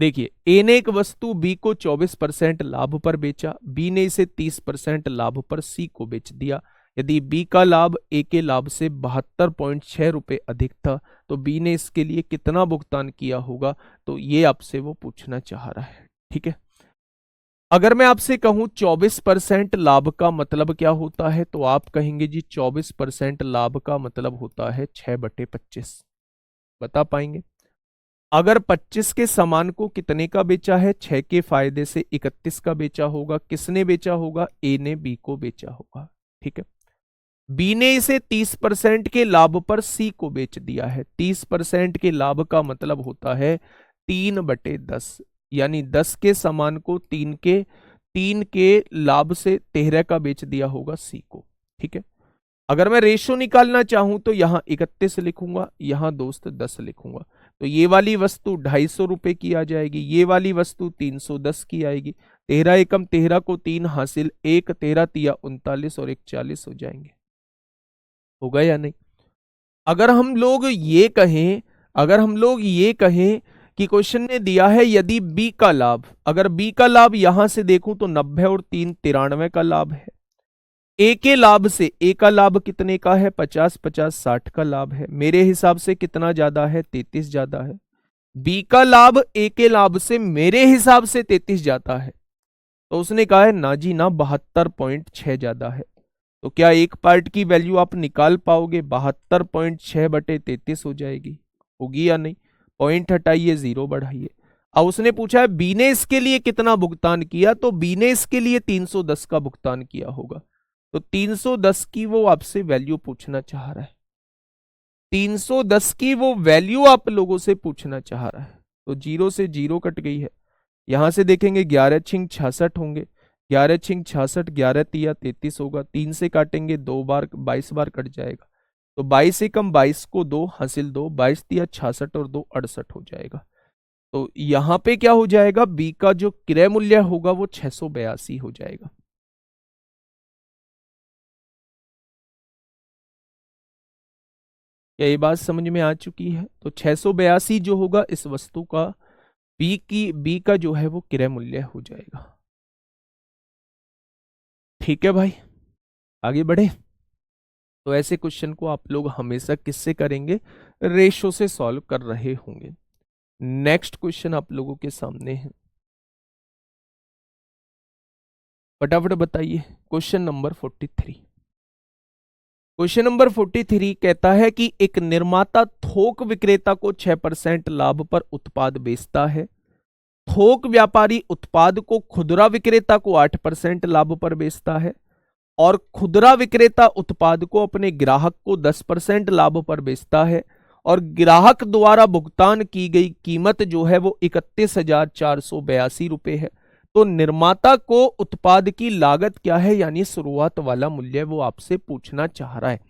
देखिए, ए ने एक वस्तु बी को 24% लाभ पर बेचा, बी ने इसे 30% लाभ पर सी को बेच दिया। यदि बी का लाभ ए के लाभ से 72.6 रुपए अधिक था, तो बी ने इसके लिए कितना भुगतान किया होगा? तो ये आपसे वो पूछना चाह रहा है। ठीक है, अगर मैं आपसे कहूं 24% लाभ का मतलब क्या होता है, तो आप कहेंगे जी 24% लाभ का मतलब होता है 6/25। बता पाएंगे? अगर 25 के सामान को कितने का बेचा है? 6 के फायदे से 31 का बेचा होगा। किसने बेचा होगा? ए ने बी को बेचा होगा। ठीक है, बी ने इसे 30% के लाभ पर सी को बेच दिया है। 30% के लाभ का मतलब होता है 3/10, यानी 10 के सामान को 3 के लाभ से 13 का बेच दिया होगा सी को। ठीक है, अगर मैं रेशो निकालना चाहूं तो यहां 31 लिखूंगा, यहां दोस्त 10 लिखूंगा। तो ये वाली वस्तु 250 रुपए की आ जाएगी, ये वाली वस्तु 310 की आएगी। 13 एकम 13 को 3 हासिल, 1 13 तिया 39 और 1 40 हो जाएंगे। होगा या नहीं? अगर हम लोग ये कहें अगर हम लोग ये कहें कि क्वेश्चन ने दिया है यदि बी का लाभ, अगर बी का लाभ यहां से देखूं तो 90 और 3 93 का लाभ है। ए के लाभ से, ए का लाभ कितने का है? 50 50 60 का लाभ है। मेरे हिसाब से कितना ज्यादा है? 33 ज्यादा है। बी का लाभ ए के लाभ से मेरे हिसाब से 33 ज्यादा है। तो उसने कहा है ना जी ना, 72.6 ज्यादा है। तो क्या एक पार्ट की वैल्यू आप निकाल पाओगे? 72.6/33 हो जाएगी। होगी या नहीं? पॉइंट हटाइए, जीरो बढ़ाइए। अब उसने पूछा है बी ने इसके लिए कितना भुगतान किया, तो बी ने इसके लिए 310 का भुगतान किया होगा। तो 310 की वो आपसे वैल्यू पूछना चाह रहा है। 310 की वो वैल्यू आप लोगों से पूछना चाह रहा है। तो जीरो से जीरो कट गई है। यहां से देखेंगे 11 छिंग 66 होंगे। 11 छिंग 66, 11 तिया 33 होगा। 3 से काटेंगे 2 बार, 22 बार कट जाएगा। तो 22 से कम 22 को 2 हासिल 2, 22 तिया 66 और 2 68 हो जाएगा। तो यहां पे क्या हो जाएगा? बी का जो क्रय मूल्य होगा वो 682 हो जाएगा। क्या ये बात समझ में आ चुकी है? तो 682 जो होगा इस वस्तु का बी का जो है वो क्रय मूल्य हो जाएगा। ठीक है भाई, आगे बढ़े। तो ऐसे क्वेश्चन को आप लोग हमेशा किससे करेंगे? रेशो से सॉल्व कर रहे होंगे। नेक्स्ट क्वेश्चन आप लोगों के सामने है, फटाफट बताइए। Question number 43। क्वेश्चन नंबर 43 कहता है कि एक निर्माता थोक विक्रेता को 6% लाभ पर उत्पाद बेचता है। थोक व्यापारी उत्पाद को खुदरा विक्रेता को 8% लाभ पर बेचता है और खुदरा विक्रेता उत्पाद को अपने ग्राहक को 10% लाभ पर बेचता है और ग्राहक द्वारा भुगतान की गई कीमत जो है वो 31,482 रुपए है। तो निर्माता को उत्पाद की लागत क्या है, यानी शुरुआत वाला मूल्य वो आपसे पूछना चाह रहा है।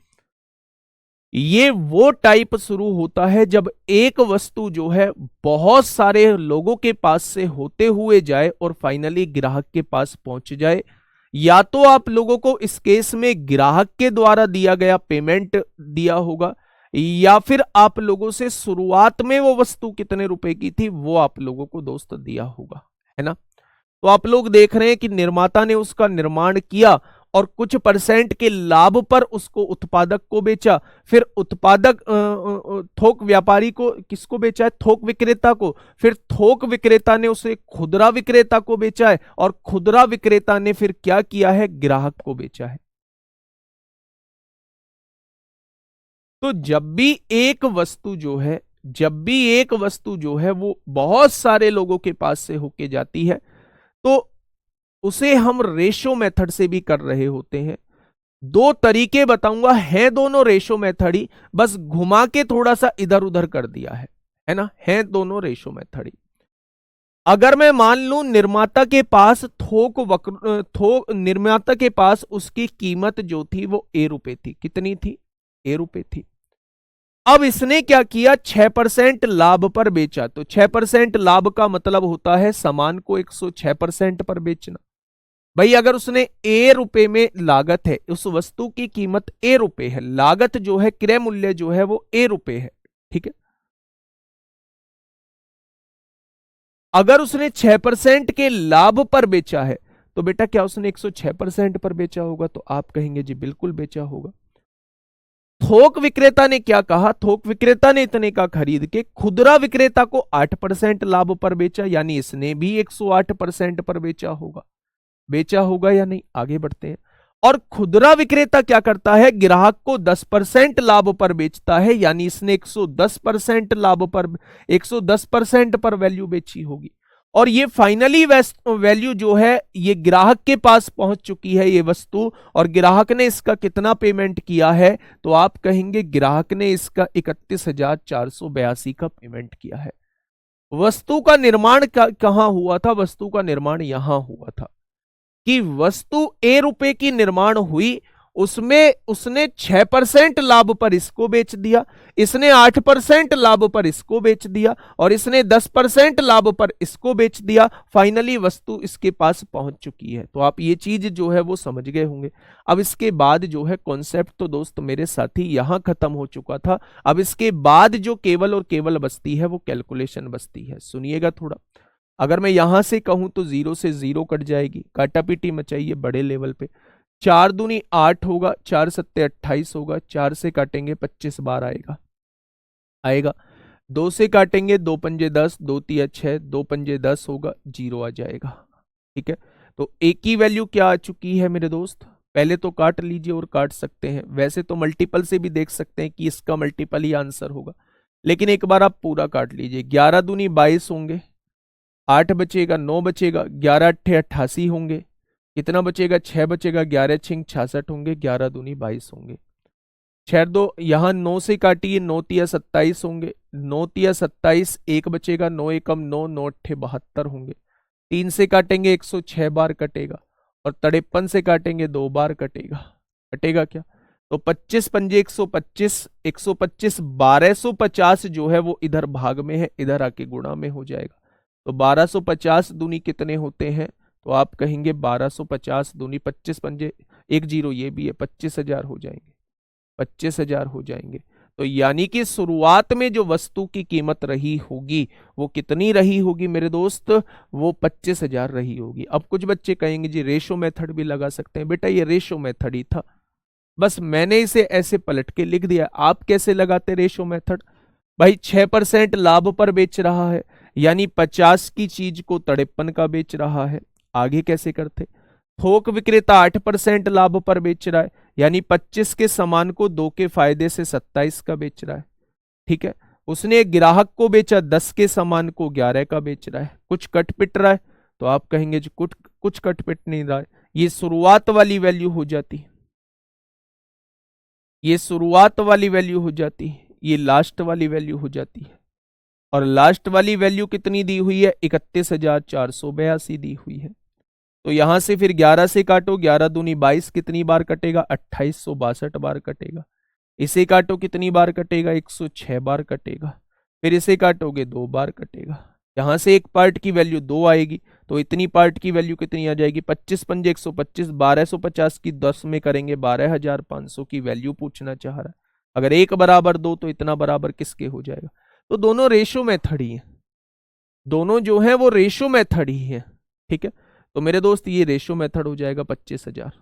ये वो टाइप शुरू होता है जब एक वस्तु जो है बहुत सारे लोगों के पास से होते हुए जाए और फाइनली ग्राहक के पास पहुंच जाए। या तो आप लोगों को इस केस में ग्राहक के द्वारा दिया गया पेमेंट दिया होगा, या फिर आप लोगों से शुरुआत में वो वस्तु कितने रुपए की थी वो आप लोगों को दोस्त दिया होगा, है ना। तो आप लोग देख रहे हैं कि निर्माता ने उसका निर्माण किया और कुछ परसेंट के लाभ पर उसको उत्पादक को बेचा। फिर उत्पादक थोक व्यापारी को किसको बेचा है? थोक विक्रेता को। फिर थोक विक्रेता ने उसे खुदरा विक्रेता को बेचा है और खुदरा विक्रेता ने फिर क्या किया है? ग्राहक को बेचा है। तो जब भी एक वस्तु जो है वो बहुत सारे लोगों के पास से होके जाती है तो उसे हम रेशो मेथड से भी कर रहे होते हैं। दो तरीके बताऊंगा, है दोनों रेशो मेथड ही, बस घुमा के थोड़ा सा इधर उधर कर दिया है ना। है दोनों रेशो मेथड ही। अगर मैं मान लूं निर्माता के पास निर्माता के पास उसकी कीमत जो थी वो ए रुपए थी। कितनी थी? ए रुपए थी। अब इसने क्या किया? 6% लाभ पर बेचा। तो 6% लाभ का मतलब होता है सामान को 106% पर बेचना। भाई अगर उसने ए रुपए में लागत है, उस वस्तु की कीमत ए रुपए है, लागत जो है क्रय मूल्य जो है वो ए रुपए है, ठीक है। अगर उसने 6% के लाभ पर बेचा है तो बेटा क्या उसने 106% पर बेचा होगा? तो आप कहेंगे जी बिल्कुल बेचा होगा। थोक विक्रेता ने क्या कहा? थोक विक्रेता ने इतने का खरीद के खुदरा विक्रेता को 8% लाभ पर बेचा, यानी इसने भी 108% पर बेचा होगा। बेचा होगा या नहीं? आगे बढ़ते हैं। और खुदरा विक्रेता क्या करता है? ग्राहक को 10% लाभ पर बेचता है, यानी इसने 110% लाभ पर 110% पर वैल्यू बेची होगी। और ये फाइनली वैल्यू जो है ये ग्राहक के पास पहुंच चुकी है ये वस्तु, और ग्राहक ने इसका कितना पेमेंट किया है? तो आप कहेंगे ग्राहक ने इसका 31,482 का पेमेंट किया है। वस्तु का निर्माण कहां हुआ था? वस्तु का निर्माण यहां हुआ था कि वस्तु ए रुपए की निर्माण हुई, उसमें उसने 6% लाभ पर इसको बेच दिया, इसने 8% लाभ पर इसको बेच दिया और इसने 10% लाभ पर इसको बेच दिया। फाइनली वस्तु इसके पास पहुंच चुकी है। तो आप ये चीज जो है वो समझ गए होंगे। अब इसके बाद जो है कॉन्सेप्ट तो दोस्त मेरे साथी यहां खत्म हो चुका था। अब इसके बाद जो केवल और केवल बचती है वो कैलकुलेशन बचती है। सुनिएगा थोड़ा। अगर मैं यहां से कहूं तो 0 से 0 कट जाएगी, काटापीटी मचाइए बड़े लेवल पे। 4 दूनी 8 होगा, 4 सत्ते 28 होगा, 4 से काटेंगे 25 बार आएगा। 2 से काटेंगे 2 पंजे 10, 2 तिया 6, 2 पंजे 10 होगा, 0 आ जाएगा। ठीक है, तो एक ही वैल्यू क्या आ चुकी है मेरे दोस्त? पहले तो काट लीजिए और काट सकते हैं, वैसे तो मल्टीपल से भी देख सकते हैं कि इसका मल्टीपल ही आंसर होगा, लेकिन एक बार आप पूरा काट लीजिए। 11 दूनी 22 होंगे, 8 बचेगा, 9 बचेगा, 11 अट्ठे 88 होंगे, कितना बचेगा? 6 बचेगा, 11 छिंग 66 होंगे, 11 दूनी 22 होंगे। 6 दो यहां 9 से काटिए, 9 तिया 27 होंगे, 9 तिया 27, 1 बचेगा, 9 एकम 9, 9 अट्ठे 72 होंगे। 3 से काटेंगे 106 बार कटेगा और 53 से काटेंगे 2 बार कटेगा। कटेगा क्या? तो 25 पंजे 125, 125 1250 जो है वो इधर भाग में है, इधर आके गुणा में हो जाएगा। तो 1250 दूनी कितने होते हैं? तो आप कहेंगे 1250 दूनी 25 पंजे 1 0 ये भी है, 25,000 हो जाएंगे, 25,000 हो जाएंगे। तो यानी कि शुरुआत में जो वस्तु की कीमत रही होगी वो कितनी रही होगी मेरे दोस्त, वो 25,000 रही होगी। अब कुछ बच्चे कहेंगे जी रेशो मेथड भी लगा सकते हैं। बेटा ये रेशो मेथड ही था, बस मैंने इसे ऐसे पलट के लिख दिया। आप कैसे लगाते रेशो मेथड? भाई 6% लाभ पर बेच रहा है, यानी 50 की चीज को 53 का बेच रहा है। आगे कैसे करते? थोक विक्रेता 8% लाभ पर बेच रहा है, यानी 25 के सामान को 2 के फायदे से 27 का बेच रहा है। ठीक है, उसने ग्राहक को बेचा 10 के सामान को 11 का बेच रहा है। कुछ कट पिट रहा है? तो आप कहेंगे जी कुछ कुछ कट पिट नहीं रहा है। ये शुरुआत वाली वैल्यू हो जाती, ये शुरुआत वाली वैल्यू हो जाती है, ये लास्ट वाली वैल्यू हो जाती है। और लास्ट वाली वैल्यू कितनी दी हुई है? 31,482 दी हुई है। तो यहां से फिर 11 से काटो, 11 दूनी 22, कितनी बार कटेगा? 2862 बार कटेगा। इसे काटो, कितनी बार कटेगा? 106 बार कटेगा। फिर इसे काटोगे 2 बार कटेगा। यहां से एक पार्ट की वैल्यू 2 आएगी, तो इतनी पार्ट की वैल्यू कितनी आ जाएगी? 25 पंजे 125, 1250 की 10 में करेंगे 12,500 की वैल्यू पूछना चाह रहा है। अगर 1 बराबर 2 तो इतना बराबर किसके हो जाएगा? तो दोनों रेशो मेथड ही है, दोनों जो है वो रेशो मेथड ही है। ठीक है, तो मेरे दोस्त ये रेशो मेथड हो जाएगा 25,000।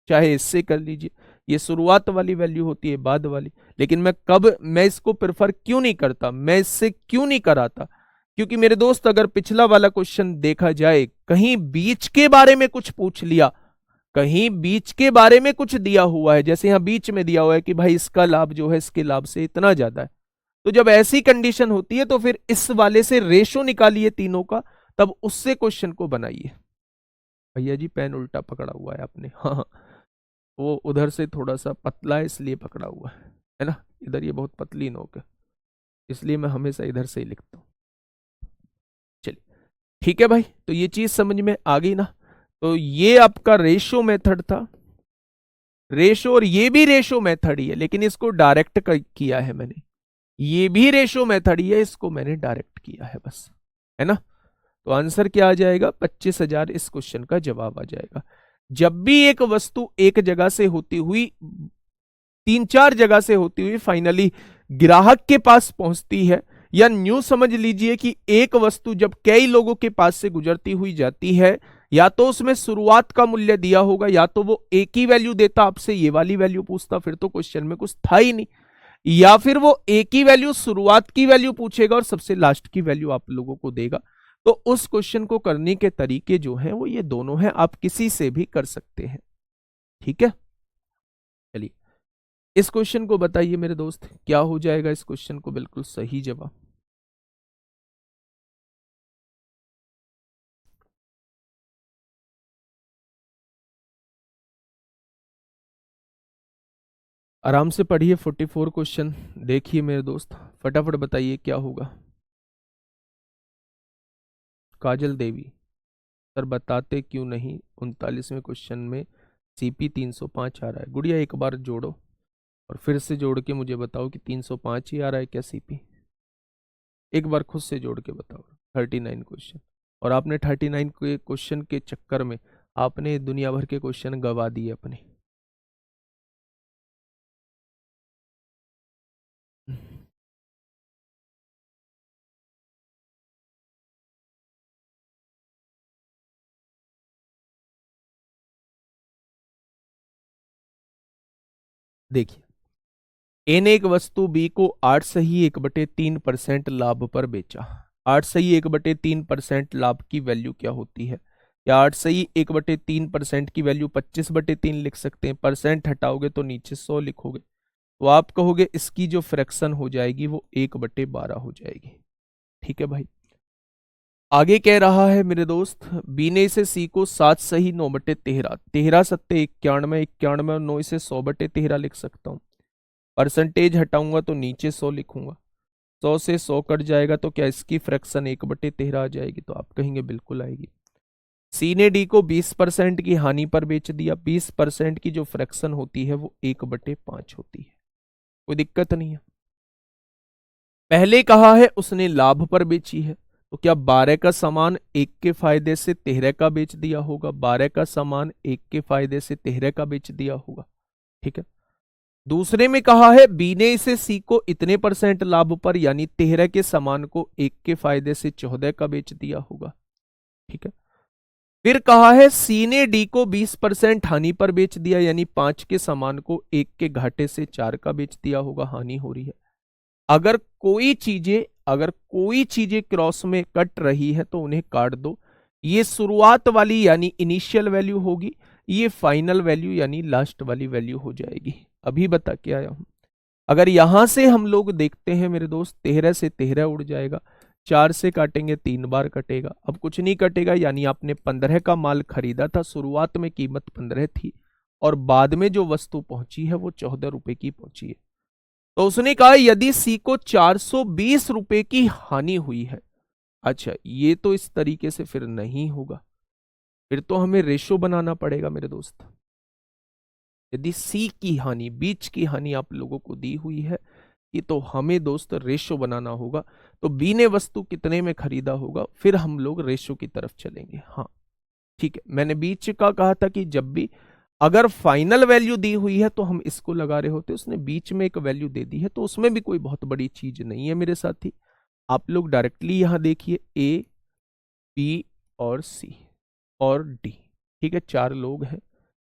चाहे इससे कर लीजिए, ये शुरुआत वाली वैल्यू होती है, बाद वाली। लेकिन मैं इसको प्रेफर क्यों नहीं करता, मैं इससे क्यों नहीं कराता? क्योंकि मेरे दोस्त अगर पिछला वाला क्वेश्चन देखा जाए, कहीं बीच के बारे में कुछ पूछ लिया, कहीं बीच के बारे में कुछ दिया हुआ है, जैसे यहां बीच में दिया हुआ है कि भाई इसका लाभ जो है इसके लाभ से इतना ज्यादा है, तो जब ऐसी कंडीशन होती है तो फिर इस वाले से रेशो निकालिए तीनों का, तब उससे क्वेश्चन को बनाइए। भैया जी पेन उल्टा पकड़ा हुआ है आपने। हाँ हाँ, वो उधर से थोड़ा सा पतला है इसलिए पकड़ा हुआ है ना, इधर ये बहुत पतली नोक है, इसलिए मैं हमेशा इधर से ही लिखता हूँ। चलिए ठीक है भाई, तो ये चीज समझ में आ गई ना। तो ये आपका रेशो मेथड था, रेशो, और ये भी रेशो मेथड ही है, लेकिन इसको डायरेक्ट किया है मैंने। ये भी रेशो मेथड ही है, इसको मैंने डायरेक्ट किया है बस, है ना। तो आंसर क्या आ जाएगा? 25,000 इस क्वेश्चन का जवाब आ जाएगा। जब भी एक वस्तु एक जगह से होती हुई, 3-4 जगह से होती हुई फाइनली ग्राहक के पास पहुंचती है, या न्यू समझ लीजिए कि एक वस्तु जब कई लोगों के पास से गुजरती हुई जाती है, या तो उसमें शुरुआत का मूल्य दिया होगा, या तो वो एक ही वैल्यू देता, आपसे ये वाली वैल्यू पूछता, फिर तो क्वेश्चन में कुछ था ही नहीं, या फिर वो एक ही वैल्यू, शुरुआत की वैल्यू पूछेगा और सबसे लास्ट की वैल्यू आप लोगों को देगा। तो उस क्वेश्चन को करने के तरीके जो हैं वो ये दोनों हैं, आप किसी से भी कर सकते हैं। ठीक है, चलिए इस क्वेश्चन को बताइए मेरे दोस्त, क्या हो जाएगा इस क्वेश्चन को बिल्कुल सही जवाब? आराम से पढ़िए, 44 क्वेश्चन देखिए मेरे दोस्त, फटाफट बताइए क्या होगा। काजल देवी, सर बताते क्यों नहीं 39वें क्वेश्चन में CP 305 आ रहा है? गुड़िया एक बार जोड़ो और फिर से जोड़ के मुझे बताओ कि 305 ही आ रहा है क्या CP? एक बार खुद से जोड़ के बताओ। 39 क्वेश्चन, और आपने 39 के क्वेश्चन के चक्कर में आपने दुनिया भर के क्वेश्चन गवा दिए अपने। देखिए, एन एक वस्तु बी को 8 सही 1/3% लाभ पर बेचा। 8 सही 1/3% लाभ की वैल्यू क्या होती है? या 8 सही 1/3% की वैल्यू 25/3 लिख सकते हैं, परसेंट हटाओगे तो नीचे 100 लिखोगे, तो आप कहोगे इसकी जो फ्रैक्शन हो जाएगी वो 1/12 हो जाएगी। ठीक है भाई, आगे कह रहा है मेरे दोस्त, बी ने इसे सी को 7 सही 9/13, 13 सत्ते 91, 91 और 9 इसे 100/13 लिख सकता हूँ। परसेंटेज हटाऊंगा तो नीचे 100 लिखूंगा, 100 से 100 कट जाएगा तो क्या इसकी फ्रैक्शन 1/13 आ जाएगी? तो आप कहेंगे बिल्कुल आएगी। सी ने डी को 20% की हानि पर बेच दिया, 20% की जो फ्रैक्शन होती है वो 1/5 होती है, कोई दिक्कत नहीं है। पहले कहा है उसने लाभ पर बेची है, तो क्या 12 का सामान 1 के फायदे से 13 का बेच दिया होगा? 12 का सामान 1 के फायदे से 13 का बेच दिया होगा। ठीक है, दूसरे में कहा है बी ने इसे सी को इतने % लाभ पर यानी 13 के सामान को 1 के फायदे से 14 का बेच दिया होगा। ठीक है। फिर कहा है सी ने डी को 20% हानि पर बेच दिया यानी 5 के सामान को 1 के घाटे से 4 का बेच दिया होगा। हानि हो रही है। अगर कोई चीजें क्रॉस में कट रही है तो उन्हें काट दो। ये शुरुआत वाली यानी इनिशियल वैल्यू होगी, ये फाइनल वैल्यू यानी लास्ट वाली वैल्यू हो जाएगी। अभी बता के आया हूं। अगर यहां से हम लोग देखते हैं मेरे दोस्त, 13 से 13 उड़ जाएगा, 4 से काटेंगे 3 बार कटेगा, अब कुछ नहीं कटेगा यानी आपने 15 का माल खरीदा था, शुरुआत में कीमत 15 थी और बाद में जो वस्तु पहुंची है वो 14 रुपए की पहुंची है। तो उसने कहा यदि सी को 420 रुपए की हानि हुई है। अच्छा, ये तो इस तरीके से फिर नहीं होगा, फिर तो हमें रेशो बनाना पड़ेगा मेरे दोस्त। यदि सी की हानि, बीच की हानि आप लोगों को दी हुई है, ये तो हमें दोस्त रेशो बनाना होगा। तो बी ने वस्तु कितने में खरीदा होगा, फिर हम लोग रेशो की तरफ चलेंगे। हाँ ठीक है, मैंने बीच का कहा था कि जब भी अगर फाइनल वैल्यू दी हुई है तो हम इसको लगा रहे होते, उसने बीच में एक वैल्यू दे दी है तो उसमें भी कोई बहुत बड़ी चीज नहीं है मेरे साथी। आप लोग डायरेक्टली यहां देखिए, ए बी और सी और डी। ठीक है, 4 लोग हैं।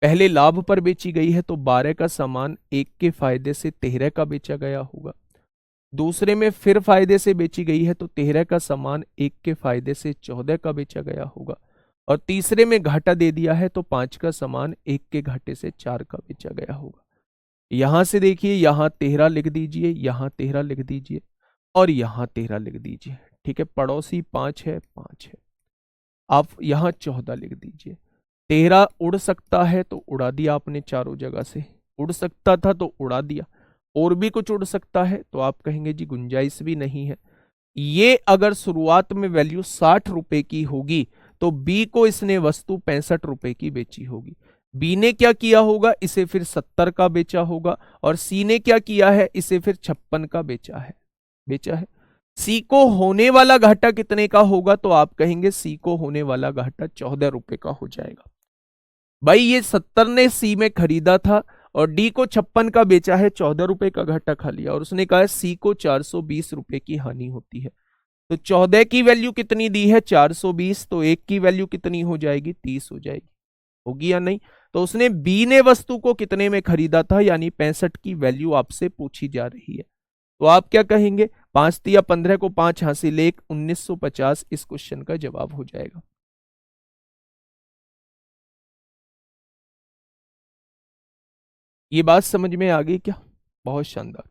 पहले लाभ पर बेची गई है तो 12 का सामान 1 के फायदे से 13 का बेचा गया होगा। दूसरे में फिर फायदे से बेची गई है तो 13 का सामान 1 के फायदे से 14 का बेचा गया होगा। और तीसरे में घाटा दे दिया है तो 5 का सामान 1 के घाटे से 4 का बेचा गया होगा। यहां से देखिए, यहां 13 लिख दीजिए, यहां 13 लिख दीजिए और यहां 13 लिख दीजिए। ठीक है, पड़ोसी 5 है, 5 है। आप यहां 14 लिख दीजिए। 13 उड़ सकता है तो उड़ा दिया आपने, चारों जगह से उड़ सकता था तो उड़ा दिया। और भी कुछ उड़ सकता है तो आप कहेंगे जी गुंजाइश भी नहीं है। ये अगर शुरुआत में वैल्यू 60 रुपए की होगी तो बी को इसने वस्तु 65 रुपए की बेची होगी। बी ने क्या किया होगा, इसे फिर 70 का बेचा होगा। और सी ने क्या किया है, इसे फिर 56 का बेचा है। सी को होने वाला घाटा कितने का होगा, तो आप कहेंगे सी को होने वाला घाटा 14 रुपए का हो जाएगा। भाई ये 70 ने सी में खरीदा था और डी को 56 का बेचा है, 14 रुपए का घाटा खा लिया। और उसने कहा सी को 420 रुपए की हानि होती है। तो 14 की वैल्यू कितनी दी है, 420, तो 1 की वैल्यू कितनी हो जाएगी, 30 हो जाएगी। होगी या नहीं। तो उसने बी ने वस्तु को कितने में खरीदा था, यानी 65 की वैल्यू आपसे पूछी जा रही है। तो आप क्या कहेंगे, 5 दिया 15 को 5 हासिल 1, 1950 इस क्वेश्चन का जवाब हो जाएगा। ये बात समझ में आ गई क्या? बहुत शानदार,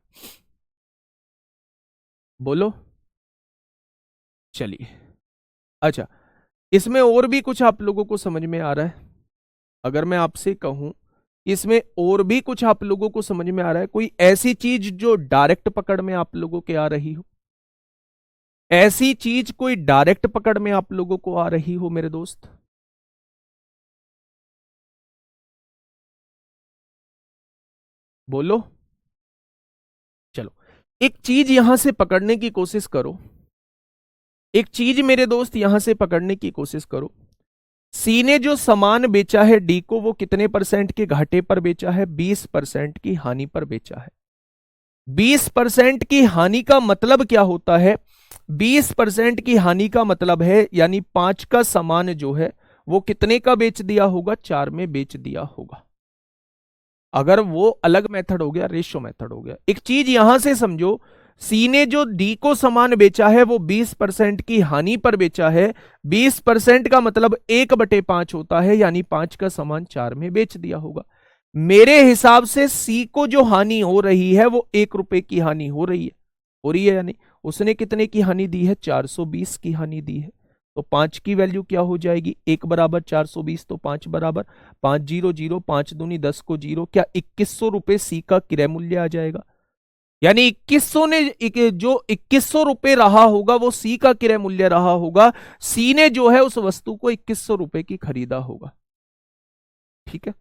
बोलो। चलिए, अच्छा, इसमें और भी कुछ आप लोगों को समझ में आ रहा है? अगर मैं आपसे कहूं इसमें और भी कुछ आप लोगों को समझ में आ रहा है, कोई ऐसी चीज जो डायरेक्ट पकड़ में आप लोगों के आ रही हो, ऐसी चीज कोई डायरेक्ट पकड़ में आप लोगों को आ रही हो मेरे दोस्त? बोलो। चलो, एक चीज यहां से पकड़ने की कोशिश करो, एक चीज मेरे दोस्त यहां से पकड़ने की कोशिश करो। सी ने जो सामान बेचा है डी को, वो कितने % के घाटे पर बेचा है, 20% की हानि पर बेचा है। 20% की हानि का मतलब क्या होता है, 20% की हानि का मतलब है यानी 5 का सामान जो है वो कितने का बेच दिया होगा, 4 में बेच दिया होगा। अगर वो अलग मेथड हो गया, रेशियो मेथड हो गया। एक चीज यहां से समझो, सी ने जो डी को सामान बेचा है वो 20% की हानि पर बेचा है। 20% का मतलब 1/5 होता है, यानी 5 का सामान 4 में बेच दिया होगा। मेरे हिसाब से सी को जो हानि हो रही है वो 1 रुपए की हानि हो रही है यानी उसने कितने की हानि दी है, 420 की हानि दी है। तो 5 की वैल्यू क्या हो जाएगी, 1 बराबर 420, तो 5 बराबर 500, 5 दूनी 10 को 0, क्या 2100 रुपए सी का क्रय मूल्य आ जाएगा। यानी 2100 ने जो 2100 रुपए रहा होगा वो सी का क्रय मूल्य रहा होगा। सी ने जो है उस वस्तु को 2100 रुपए की खरीदा होगा। ठीक है,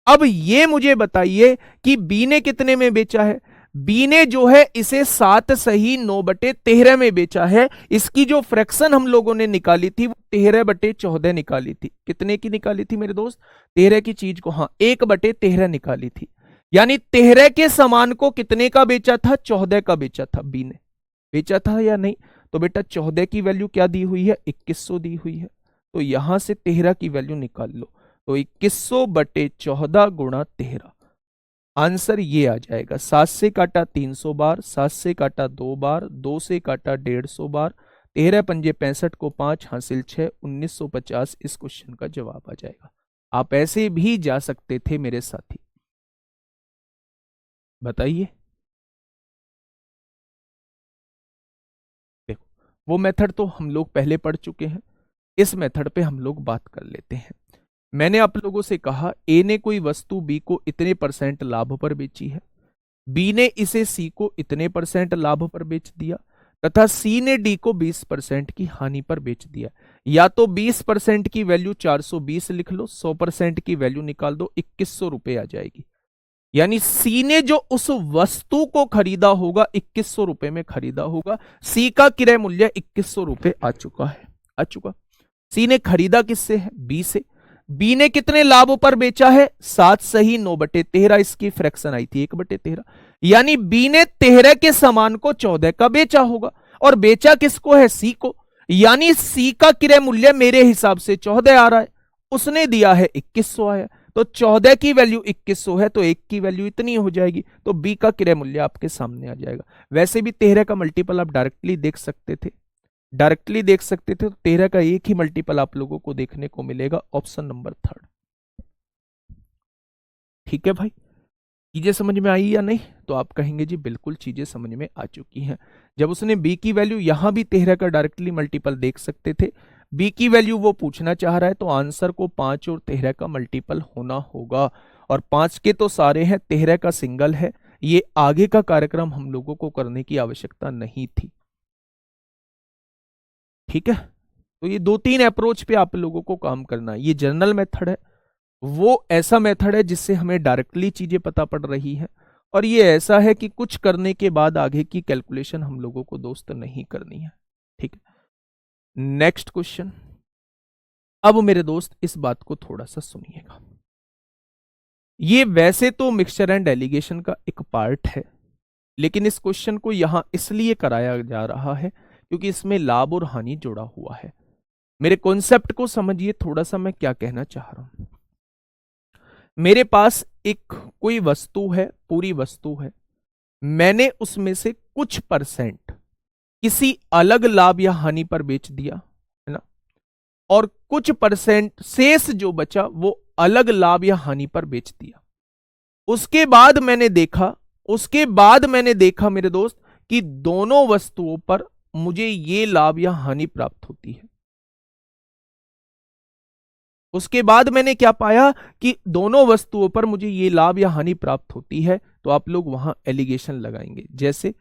अब ये मुझे बताइए कि बी ने कितने में बेचा है। बी ने जो है इसे 7 सही 9/13 में बेचा है। इसकी जो फ्रैक्शन हम लोगों ने निकाली थी वो 13/14 निकाली थी। कितने की निकाली थी मेरे दोस्त, 13 की चीज को, हाँ 1/13 निकाली थी। यानी 13 के सामान को कितने का बेचा था? 14 का बेचा था बी ने, बेचा था या नहीं? तो बेटा 14 की वैल्यू क्या दी हुई है? 2100 दी हुई है। तो यहां से 13 की वैल्यू निकाल लो, तो 2100 बटे 14 गुणा 13, आंसर ये आ जाएगा। 7 से काटा 300 बार, 7 से काटा 2 बार, 2 से काटा 150 बार, 13 पंजे 65 को 5 हासिल 6, 1950 इस क्वेश्चन का जवाब आ जाएगा। आप ऐसे भी जा सकते थे मेरे साथी, बताइए। देखो वो मेथड तो हम लोग पहले पढ़ चुके हैं, इस मेथड पे हम लोग बात कर लेते हैं। मैंने आप लोगों से कहा ए ने कोई वस्तु बी को इतने परसेंट लाभ पर बेची है, बी ने इसे सी को इतने परसेंट लाभ पर बेच दिया, तथा सी ने डी को 20% की हानि पर बेच दिया। या तो 20% की वैल्यू 420 लिख लो, 100% की वैल्यू निकाल दो, 2100 रुपए आ जाएगी। यानी सी ने जो उस वस्तु को खरीदा होगा 2100 रुपए में खरीदा होगा, सी का क्रय मूल्य 2100 रुपए आ चुका है, आ चुका। सी ने खरीदा किससे है? बी से। बी ने कितने लाभ पर बेचा है? 7 सही 9/13, इसकी फ्रैक्शन आई थी 1/13। यानी बी ने 13 के सामान को 14 का बेचा होगा, और बेचा किसको है? सी को। यानी सी का क्रय मूल्य मेरे हिसाब से 14 आ रहा है, उसने दिया है 2100 आया, तो 14 की वैल्यू 2100 है, तो 1 की वैल्यू इतनी हो जाएगी, तो बी का क्रय मूल्य आपके सामने आ जाएगा। वैसे भी 13 का मल्टीपल आप डायरेक्टली देख सकते थे, डायरेक्टली देख सकते थे, तो 13 का एक ही मल्टीपल आप लोगों को देखने को मिलेगा, ऑप्शन नंबर 3। ठीक है भाई, चीजें समझ में आई या नहीं? तो आप कहेंगे जी बिल्कुल चीजें समझ में आ चुकी हैं। जब उसने बी की वैल्यू यहां भी 13 का डायरेक्टली मल्टीपल देख सकते थे, बी की वैल्यू वो पूछना चाह रहा है, तो आंसर को 5 और 13 का मल्टीपल होना होगा, और 5 के तो सारे हैं, 13 का सिंगल है। ये आगे का कार्यक्रम हम लोगों को करने की आवश्यकता नहीं थी। ठीक है, तो ये 2-3 अप्रोच पे आप लोगों को काम करना है। ये जनरल मेथड है, वो ऐसा मेथड है जिससे हमें डायरेक्टली चीजें पता पड़ रही है, और ये ऐसा है कि कुछ करने के बाद आगे की कैलकुलेशन हम लोगों को दोस्त नहीं करनी है। ठीक है, नेक्स्ट क्वेश्चन। अब मेरे दोस्त इस बात को थोड़ा सा सुनिएगा, ये वैसे तो मिक्सचर एंड एलिगेशन का एक पार्ट है, लेकिन इस क्वेश्चन को यहां इसलिए कराया जा रहा है क्योंकि इसमें लाभ और हानि जुड़ा हुआ है। मेरे कॉन्सेप्ट को समझिए थोड़ा सा, मैं क्या कहना चाह रहा हूं। मेरे पास एक कोई वस्तु है, पूरी वस्तु है, मैंने उसमें से कुछ परसेंट किसी अलग लाभ या हानि पर बेच दिया है ना, और कुछ परसेंट शेष जो बचा वो अलग लाभ या हानि पर बेच दिया। उसके बाद मैंने देखा मेरे दोस्त कि दोनों वस्तुओं पर मुझे ये लाभ या हानि प्राप्त होती है। उसके बाद मैंने क्या पाया कि दोनों वस्तुओं पर मुझे ये लाभ या हानि प्राप्त होती है, तो आप लोग वहां एलिगेशन लगाएंगे। जैसे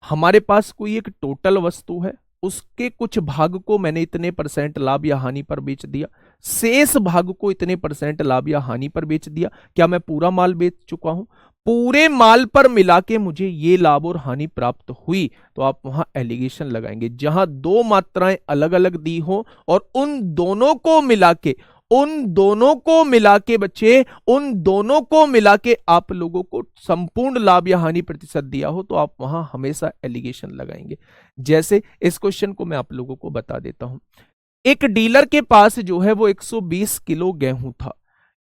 हमारे पास कोई एक टोटल वस्तु है, उसके कुछ भाग को मैंने इतने परसेंट लाभ या हानि पर बेच दिया, शेष भाग को इतने परसेंट लाभ या हानि पर बेच दिया। क्या मैं पूरा माल बेच चुका हूं? पूरे माल पर मिला के मुझे ये लाभ और हानि प्राप्त हुई, तो आप वहां एलिगेशन लगाएंगे। जहां दो मात्राएं अलग अलग दी हो और उन दोनों को मिला के बच्चे, उन दोनों को मिला के आप लोगों को संपूर्ण लाभ या हानि प्रतिशत दिया हो, तो आप वहां हमेशा एलिगेशन लगाएंगे। जैसे इस क्वेश्चन को मैं आप लोगों को बता देता हूं। एक डीलर के पास जो है वो 120 किलो गेहूं था,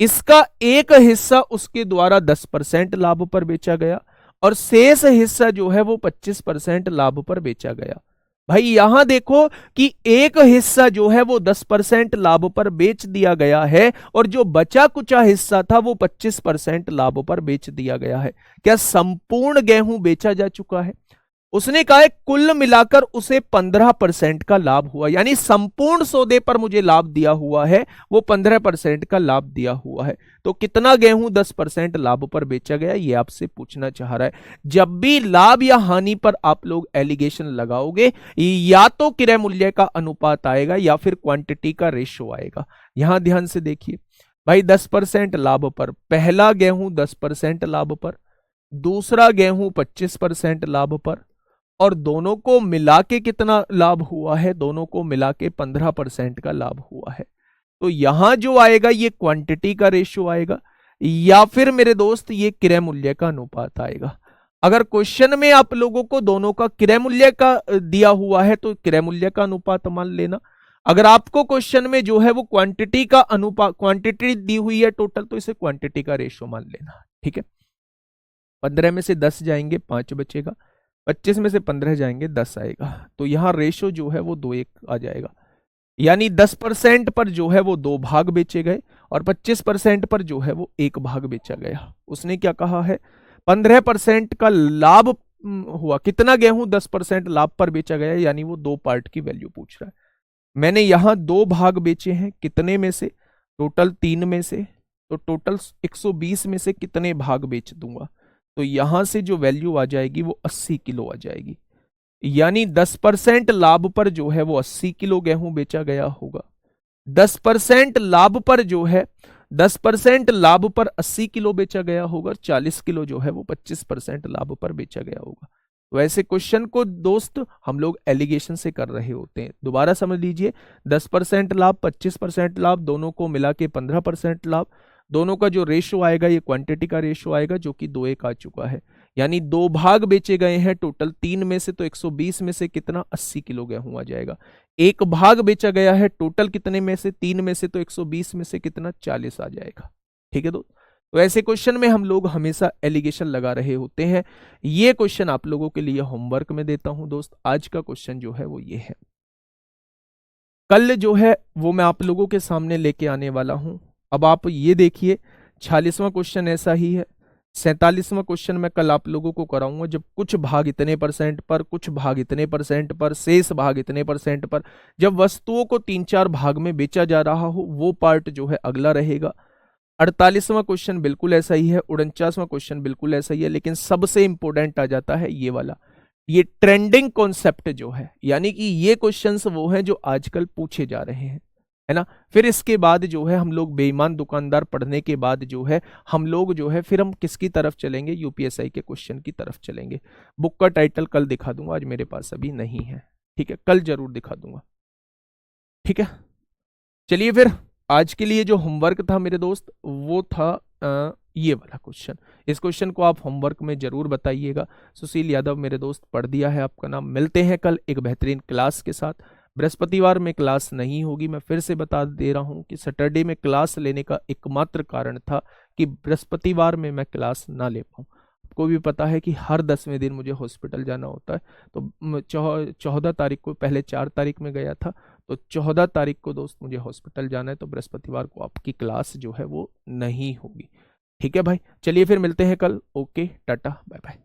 इसका एक हिस्सा उसके द्वारा 10% लाभ पर बेचा गया, और शेष हिस्सा जो है वो 25% लाभ पर बेचा गया। भाई यहां देखो कि एक हिस्सा जो है वो 10% लाभ पर बेच दिया गया है, और जो बचा कुचा हिस्सा था वो 25% लाभ पर बेच दिया गया है। क्या संपूर्ण गेहूं बेचा जा चुका है? उसने कहा है कुल मिलाकर उसे 15% का लाभ हुआ, यानी संपूर्ण सौदे पर मुझे लाभ दिया हुआ है वो 15% का लाभ दिया हुआ है। तो कितना गेहूं 10% लाभ पर बेचा गया, ये आपसे पूछना चाह रहा है। जब भी लाभ या हानि पर आप लोग एलिगेशन लगाओगे, या तो क्रय मूल्य का अनुपात आएगा या फिर क्वांटिटी का रेशो आएगा। यहां ध्यान से देखिए भाई, 10% लाभ पर पहला गेहूं 10% लाभ पर, दूसरा गेहूं 25% लाभ पर, और दोनों को मिला के कितना लाभ हुआ है? दोनों को मिला के 15% का लाभ हुआ है। तो यहां जो आएगा ये क्वांटिटी का रेशियो आएगा। या फिर मेरे दोस्त ये क्रय मूल्य का अनुपात आएगा। अगर क्वेश्चन में आप लोगों को दोनों का क्रय मूल्य का दिया हुआ है तो क्रय मूल्य का अनुपात मान लेना। अगर आपको क्वेश्चन में जो है वो क्वांटिटी का अनुपात, क्वांटिटी दी हुई है टोटल, तो इसे क्वांटिटी का रेशो मान लेना। ठीक है, 15 में से 10 जाएंगे 5 बचेगा, 25 में से 15 जाएंगे 10 आएगा, तो यहां रेशो जो है वो 2:1 आ जाएगा। यानी 10% पर जो है वो 2 भाग बेचे गए और 25% पर जो है वो 1 भाग बेचा गया। उसने क्या कहा है, 15% का लाभ हुआ, कितना गेहूं 10% लाभ पर बेचा गया, यानी वो 2 पार्ट की वैल्यू पूछ रहा है। मैंने यहां 2 भाग बेचे हैं, कितने में से, टोटल 3 में से, तो टोटल 120 में से कितने भाग बेच दूंगा, तो यहां से जो वैल्यू आ जाएगी वो 80 किलो आ जाएगी। यानी 10% लाभ पर जो है वो 80 किलो गेहूं बेचा गया होगा। 10% लाभ पर जो है 10% लाभ पर 80 किलो बेचा गया होगा, 40 किलो जो है वो 25% लाभ पर बेचा गया होगा। तो ऐसे क्वेश्चन को दोस्त हम लोग एलिगेशन से कर रहे होते हैं। दोबारा समझ लीजिए, 10% लाभ 25% लाभ दोनों को मिला के 15% लाभ, दोनों का जो रेशो आएगा ये क्वांटिटी का रेशो आएगा जो कि 2:1 आ चुका है। यानी 2 भाग बेचे गए हैं टोटल 3 में से, तो 120 में से कितना 80 किलो गेहूं आ जाएगा। 1 भाग बेचा गया है टोटल कितने में से, 3 में से, तो 120 में से कितना 40 आ जाएगा। ठीक है दोस्त, तो ऐसे क्वेश्चन में हम लोग हमेशा एलिगेशन लगा रहे होते हैं। ये क्वेश्चन आप लोगों के लिए होमवर्क में देता हूं दोस्त। आज का क्वेश्चन जो है वो ये है, कल जो है वो मैं आप लोगों के सामने लेके आने वाला हूं। अब आप ये देखिए, 46वां क्वेश्चन ऐसा ही है, 47वां क्वेश्चन मैं कल आप लोगों को कराऊंगा, जब कुछ भाग इतने परसेंट पर, कुछ भाग इतने परसेंट पर, शेष भाग इतने परसेंट पर, जब वस्तुओं को 3-4 भाग में बेचा जा रहा हो, वो पार्ट जो है अगला रहेगा। 48वां क्वेश्चन बिल्कुल ऐसा ही है, 49वां क्वेश्चन बिल्कुल ऐसा ही है, लेकिन सबसे इंपॉर्टेंट आ जाता है ये वाला, ये ट्रेंडिंग कॉन्सेप्ट जो है, यानी कि ये क्वेश्चंस वो हैं जो आजकल पूछे जा रहे हैं, है ना। फिर इसके बाद जो है हम लोग बेईमान दुकानदार पढ़ने के बाद जो है हम लोग जो है फिर हम किसकी तरफ चलेंगे, यूपीएसआई के क्वेश्चन की तरफ चलेंगे। बुक का टाइटल कल दिखा दूंगा, आज मेरे पास अभी नहीं है। ठीक है, कल जरूर दिखा दूंगा। ठीक है, चलिए फिर आज के लिए जो होमवर्क था मेरे दोस्त वो था ये वाला क्वेश्चन। इस क्वेश्चन को आप होमवर्क में जरूर बताइएगा। सुशील यादव मेरे दोस्त पढ़ दिया है आपका नाम। मिलते हैं कल एक बेहतरीन क्लास के साथ। बृहस्पतिवार में क्लास नहीं होगी, मैं फिर से बता दे रहा हूं कि सैटरडे में क्लास लेने का एकमात्र कारण था कि बृहस्पतिवार में मैं क्लास ना ले पाऊं। आपको भी पता है कि हर 10वें दिन मुझे हॉस्पिटल जाना होता है, तो 14 तारीख को, पहले 4 तारीख में गया था, तो 14 तारीख को दोस्त मुझे हॉस्पिटल जाना है, तो बृहस्पतिवार को आपकी क्लास जो है वो नहीं होगी। ठीक है भाई, चलिए फिर मिलते हैं कल। Okay, tata, bye bye.